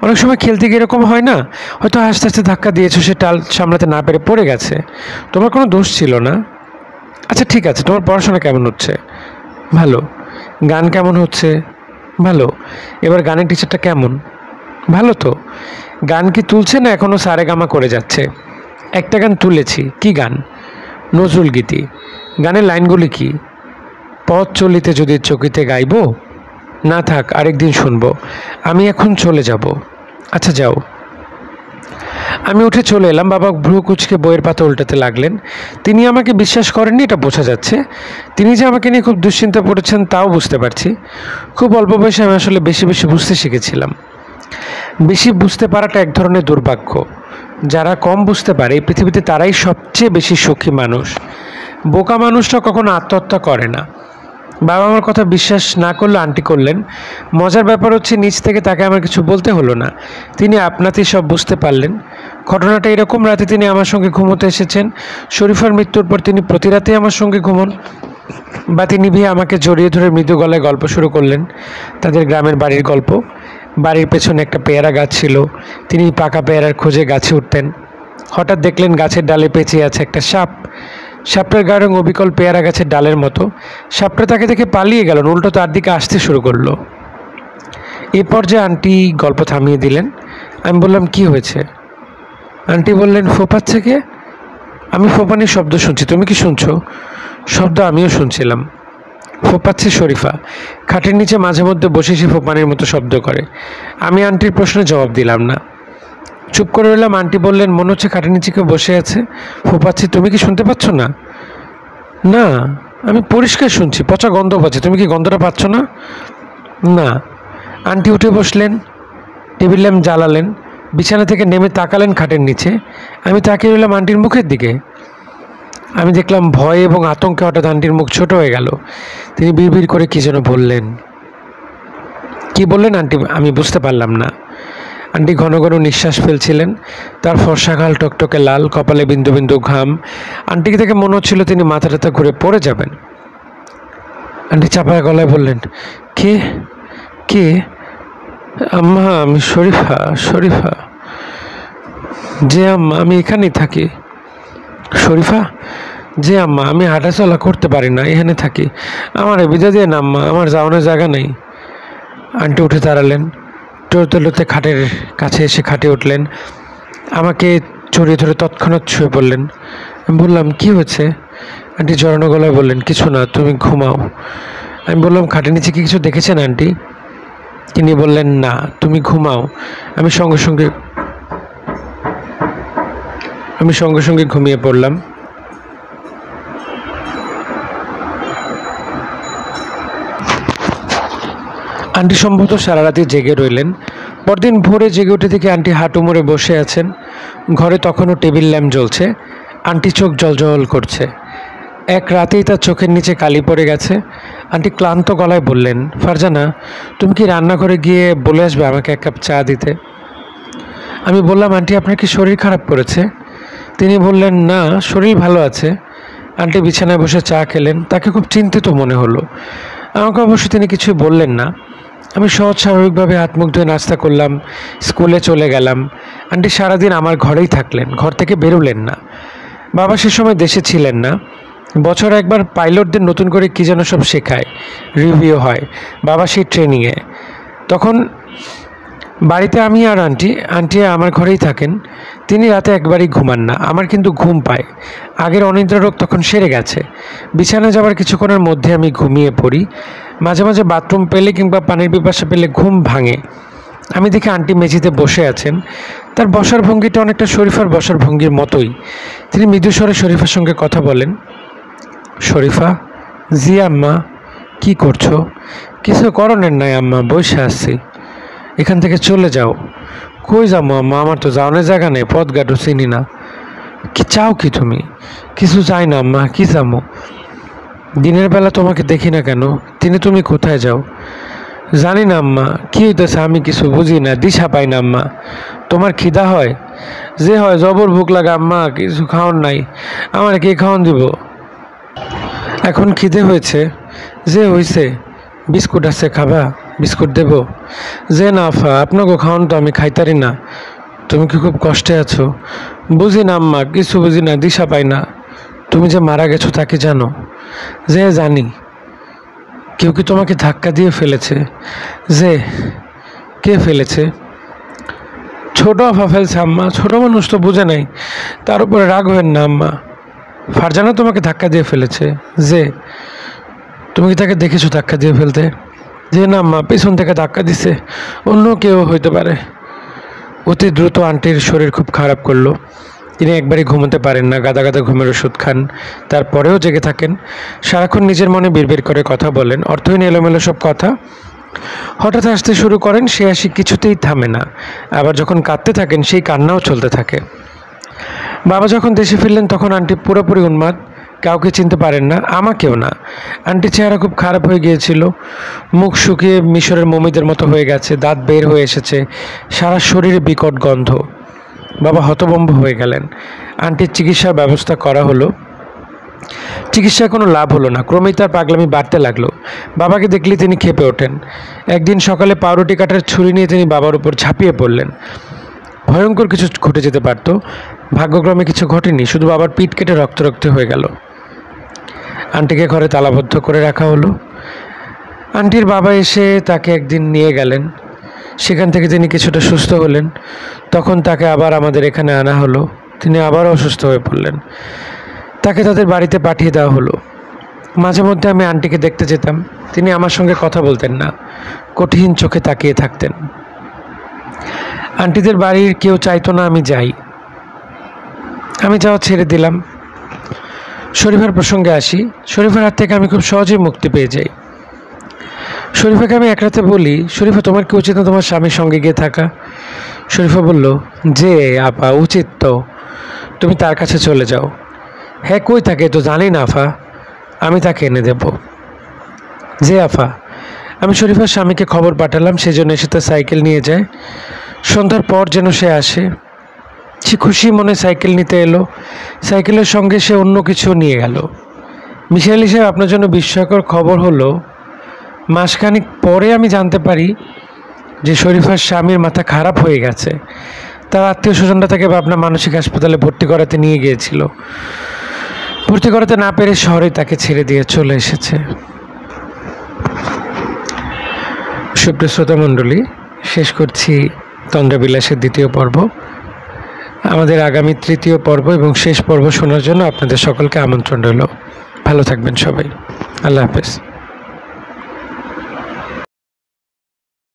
[SPEAKER 1] অনেক সময় খেলতে গিয়ে এরকম হয় না, হয়তো আস্তে আস্তে ধাক্কা দিয়েছো, সে টাল সামলাতে না পেরে পড়ে গেছে। তোমার কোনো দোষ ছিল না। আচ্ছা ঠিক আছে, তোমার পড়াশোনা কেমন হচ্ছে? ভালো। গান কেমন হচ্ছে? ভালো। এবার গানের টিচারটা কেমন? ভালো তো। গান কি তুলছে না এখনও সারেগামা করে যাচ্ছে? একটা গান তুলেছি। কি গান? নজরুল গীতি। গানের লাইনগুলি কি? পথ চলিতে যদি চকিতে গাইব, না থাক আরেকদিন শুনবো, আমি এখন চলে যাব। আচ্ছা যাও। আমি উঠে চলে এলাম। বাবা ভ্রু কুচকে বইয়ের পাতা উল্টাতে লাগলেন। তিনি আমাকে বিশ্বাস করেননি, এটা বোঝা যাচ্ছে। তিনি যে আমাকে নিয়ে খুব দুশ্চিন্তা পড়েছেন তাও বুঝতে পারছি। খুব অল্প বয়সে আমি আসলে বেশি বেশি বুঝতে শিখেছিলাম। বেশি বুঝতে পারাটা এক ধরনের দুর্ভাগ্য। যারা কম বুঝতে পারে এই পৃথিবীতে তারাই সবচেয়ে বেশি সুখী মানুষ। বোকা মানুষরা কখনো আত্মহত্যা করে না। বাবা আমার কথা বিশ্বাস না করলে আন্টি করলেন। মজার ব্যাপার হচ্ছে নিজ থেকে তাকে আমার কিছু বলতে হলো না, তিনি আপনাতেই সব বুঝতে পারলেন। ঘটনাটা এরকম, রাতে তিনি আমার সঙ্গে ঘুমোতে এসেছেন। শরীফার মৃত্যুর পর তিনি প্রতি রাতেই আমার সঙ্গে ঘুমন। বাতি নিভিয়ে আমাকে জড়িয়ে ধরে মৃদু গলায় গল্প শুরু করলেন, তাদের গ্রামের বাড়ির গল্প। বাড়ির পেছনে একটা পেয়ারা গাছ ছিল, তিনি পাকা পেয়ারার খোঁজে গাছে উঠতেন। হঠাৎ দেখলেন গাছের ডালে পেঁচিয়ে আছে একটা সাপ। সাপটার গায়ের রং অবিকল পেয়ারা গাছের ডালের মতো। সাপটা তাকে দেখে পালিয়ে গেল, উল্টো তার দিকে আসতে শুরু করলো। এই পর্যায়ে আন্টি গল্প থামিয়ে দিলেন। আমি বললাম, কি হয়েছে? আন্টি বললেন, ফোপাচ্ছে কে? আমি ফোপানির শব্দ শুনছি, তুমি কি শুনছো? শব্দ আমিও শুনছিলাম। ফোপাচ্ছে শরীফা। খাটের নিচে মাঝে মধ্যে বসে সে ফোপানির মতো শব্দ করে। আমি আন্টির প্রশ্নের জবাব দিলাম না, চুপ করে রইলাম। আন্টি বললেন, মনে হচ্ছে খাটের নিচে কেউ বসে আছে, ফোপাচ্ছে, তুমি কি শুনতে পাচ্ছ না? না, আমি পরিষ্কার শুনছি, পচা গন্ধ পাচ্ছে, তুমি কি গন্ধটা পাচ্ছ না? না। আন্টি উঠে বসলেন, টেবিল ল্যাম্প জ্বালালেন, বিছানা থেকে নেমে তাকালেন খাটের নিচে। আমি তাকিয়ে রইলাম আন্টির মুখের দিকে। আমি দেখলাম ভয় এবং আতঙ্কে হঠাৎ আন্টির মুখ ছোট হয়ে গেল। তিনি বিড়বিড় করে কি যেন বললেন। কি বললেন আন্টি? আমি বুঝতে পারলাম না। আন্টি ঘন ঘন নিঃশ্বাস ফেলছিলেন। তার ফর্সা গাল টকটকে লাল, কপালে বিন্দু বিন্দু ঘাম। আন্টিকে দেখে মনে হচ্ছিল তিনি মাথা টাথা ঘুরে পড়ে যাবেন। আন্টি চাপা গলায় বললেন, কে কে? আম্মা, আমি শরীফা। শরীফা? যে আম্মা, আমি এখানেই থাকি। শরীফা? যে আম্মা, আমি হাঁটাচলা করতে পারি না, এখানে থাকি। আমার বিদা দিয়ে না আম্মা, আমার যাওয়ানোর জায়গা নেই। আন্টি উঠে দাঁড়ালেন, টরতে লড়তে খাটের কাছে এসে খাটে উঠলেন, আমাকে জড়িয়ে ধরে তৎক্ষণাৎ শুয়ে পড়লেন। আমি বললাম, কি হয়েছে? আন্টি জড়ানো গলায় বললেন, কিছু না, তুমি ঘুমাও। আমি বললাম, খাটের নিচে কি কিছু দেখেছেন আন্টি? তিনি বললেন, না, তুমি ঘুমাও। আমি সঙ্গে সঙ্গে ঘুমিয়ে পড়লাম। আন্টি সম্ভবত সারা রাতে জেগে রইলেন। পরদিন ভোরে জেগে উঠে থেকে আন্টি হাঁটু মুড়ে বসে আছেন। ঘরে তখনও টেবিল ল্যাম্প জ্বলছে। আন্টি চোখ জলজল করছে। এক রাতেই তার চোখের নিচে কালি পড়ে গেছে। আন্টি ক্লান্ত গলায় বললেন, ফারজানা, তুমি কি রান্নাঘরে গিয়ে বলে আসবে আমাকে এক কাপ চা দিতে? আমি বললাম, আন্টি আপনার কি শরীর খারাপ করেছে? তিনি বললেন, না, শরীর ভালো আছে। আন্টি বিছানায় বসে চা খেলেন। তাকে খুব চিন্তিত মনে হলো। আমাকে অবশ্য তিনি কিছুই বললেন না। আমি সহজ স্বাভাবিকভাবে হাত মুখ ধুয়ে নাস্তা করলাম, স্কুলে চলে গেলাম। আন্টি সারাদিন আমার ঘরেই থাকলেন, ঘর থেকে বেরোলেন না। বাবা সে সময় দেশে ছিলেন না। বছর একবার পাইলটদের নতুন করে কী যেন সব শেখায়, রিভিউ হয়। বাবা সেই ট্রেনিংয়ে। তখন বাড়িতে আমি আর আন্টি আমার ঘরেই থাকেন। তিনি রাতে একবারই ঘুমান না, আমার কিন্তু ঘুম পায়। আগের অনিদ্রা রোগ তখন সেরে গেছে। বিছানায় যাবার কিছুক্ষণের মধ্যে আমি ঘুমিয়ে পড়ি। মাঝে মাঝে বাথরুম পেলে কিংবা পানির পিপাসা পেলে ঘুম ভাঙে। আমি দেখি আন্টি মেঝেতে বসে আছেন। তার বসার ভঙ্গিটা অনেকটা শরীফার বসার ভঙ্গির মতোই। তিনি মৃদুস্বরে শরীফার সঙ্গে কথা বলেন। শরীফা? জি আম্মা। কি করছো? কিছু করণের নাই আম্মা, বসে আসছি। এখান থেকে চলে যাও। কই যাবো আম্মা, আমার তো যাওয়ানোর জায়গা নেই, পথ ঘাটও চিনি না। কি চাও কি তুমি? কিছু চাই না আম্মা, কি যাবো? দিনের বেলা তোমাকে দেখি না কেন? তুমি কোথায় যাও? জানি না আম্মা, কি হইতেছে আমি কিছু বুঝি না, দিশা পাই না আম্মা। তোমার খিদা হয়? যে হয়, জবর ভুক লাগে আম্মা, কিছু খাওয়ান নাই, আমার কে খাওয়ান দিব? এখন খিদে হয়েছে? যে হয়েছে, বিস্কুট আছে, খাবা? বিস্কুট দেব? যে না আফা, আপনাকে খাওয়ান তো আমি খাইতারি না। তুমি কি খুব কষ্টে আছো? বুঝি না আম্মা, কিছু বুঝি না, দিশা পাই না। তুমি যে মারা গেছো তা কি জানো? যে জানি। কেউ কি তোমাকে ধাক্কা দিয়ে ফেলেছে? যে কে ফেলেছে? ছোট আফা ফেলছে আম্মা। ছোট মানুষ তো বুঝে নাই, তার উপরে রাগ হবেন না আম্মা। ফারজানা তোমাকে ধাক্কা দিয়ে ফেলেছে? যে তুমি কি তাকে দেখেছো ধাক্কা দিয়ে ফেলতে? যে না আম্মা, পেছন থেকে ধাক্কা দিছে, অন্য কেউ হইতে পারে। অতি দ্রুত আন্টির শরীর খুব খারাপ করলো। তিনি একবারই ঘুমোতে পারেন না, গাদা গাদা ঘুমের ওষুধ খান, তারপরেও জেগে থাকেন। সারাক্ষণ নিজের মনে বিড়বিড় করে কথা বলেন, অর্থহীন এলোমেলো সব কথা। হঠাৎ হাসতে শুরু করেন, সে হাসি কিছুতেই থামে না। আবার যখন কাঁদতে থাকেন, সেই কান্নাও চলতে থাকে। বাবা যখন দেশে ফিরলেন তখন আন্টি পুরোপুরি উন্মাদ, কাউকে চিনতে পারেন না, আমাকেও না। আন্টির চেহারা খুব খারাপ হয়ে গিয়েছিল। মুখ শুকিয়ে মিশরের মমিদের মতো হয়ে গেছে, দাঁত বের হয়ে এসেছে, সারা শরীরে বিকট গন্ধ। বাবা হতভম্ব হয়ে গেলেন। আন্টির চিকিৎসার ব্যবস্থা করা হলো। চিকিৎসায় কোনো লাভ হলো না, ক্রমেই তার পাগলামি বাড়তে লাগলো। বাবাকে দেখলে তিনি ক্ষেপে ওঠেন। একদিন সকালে পাউরুটি কাটার ছুরি নিয়ে তিনি বাবার উপর ঝাঁপিয়ে পড়লেন। ভয়ঙ্কর কিছু ঘটে যেতে পারত। ভাগ্যক্রমে কিছু ঘটেনি, শুধু বাবার পিঠ কেটে রক্ত রক্ত হয়ে গেল। আন্টিকে ঘরে তালাবদ্ধ করে রাখা হলো। আন্টির বাবা এসে তাকে একদিন নিয়ে গেলেন। সেখান থেকে তিনি কিছুটা সুস্থ হলেন। তখন তাকে আবার আমাদের এখানে আনা হলো। তিনি আবারও অসুস্থ হয়ে পড়লেন। তাকে তাদের বাড়িতে পাঠিয়ে দেওয়া হলো। মাঝে মধ্যে আমি আন্টিকে দেখতে যেতাম। তিনি আমার সঙ্গে কথা বলতেন না, কঠিন চোখে তাকিয়ে থাকতেন। আন্টিদের বাড়ির কেউ চাইতো না আমি যাই। আমি যাওয়া ছেড়ে দিলাম। শরীফার প্রসঙ্গে আসি। শরীফার হাত থেকে আমি খুব সহজেই মুক্তি পেয়ে যাই। শরীফাকে আমি এক রাতে বলি, শরীফা, তোমার কি উচিত না তোমার স্বামীর সঙ্গে গিয়ে থাকা? শরীফা বলল, যে আপা, উচিত তো, তুমি তার কাছে চলে যাও। হ্যাঁ, কই থাকে তো জানি না আফা, আমি তাকে এনে দেব। যে আফা। আমি শরীফার স্বামীকে খবর পাঠালাম, সেজন্য এসে তার সাইকেল নিয়ে যায়। সন্ধ্যার পর যেন সে আসে। সে খুশি মনে সাইকেল নিতে এলো, সাইকেলের সঙ্গে সে অন্য কিছু নিয়ে গেল। মিশাইল সাহেব, আপনার জন্য বিস্ময়কর খবর হলো, মাসখানেক পরে আমি জানতে পারি যে শরীফার স্বামীর মাথা খারাপ হয়ে গেছে। তার আত্মীয় স্বজনরা তাকে পাবনা মানসিক হাসপাতালে ভর্তি করাতে নিয়ে গিয়েছিল। ভর্তি করাতে না পেরে শহরে তাকে ছেড়ে দিয়ে চলে এসেছে। সুপ্রিয় শ্রোতা মণ্ডলী, শেষ করছি তন্দ্রাবিলাসের দ্বিতীয় পর্ব। আমাদের আগামী তৃতীয় পর্ব এবং শেষ পর্ব শোনার জন্য আপনাদের সকলকে আমন্ত্রণ রইল। ভালো থাকবেন সবাই। আল্লাহ হাফেজ।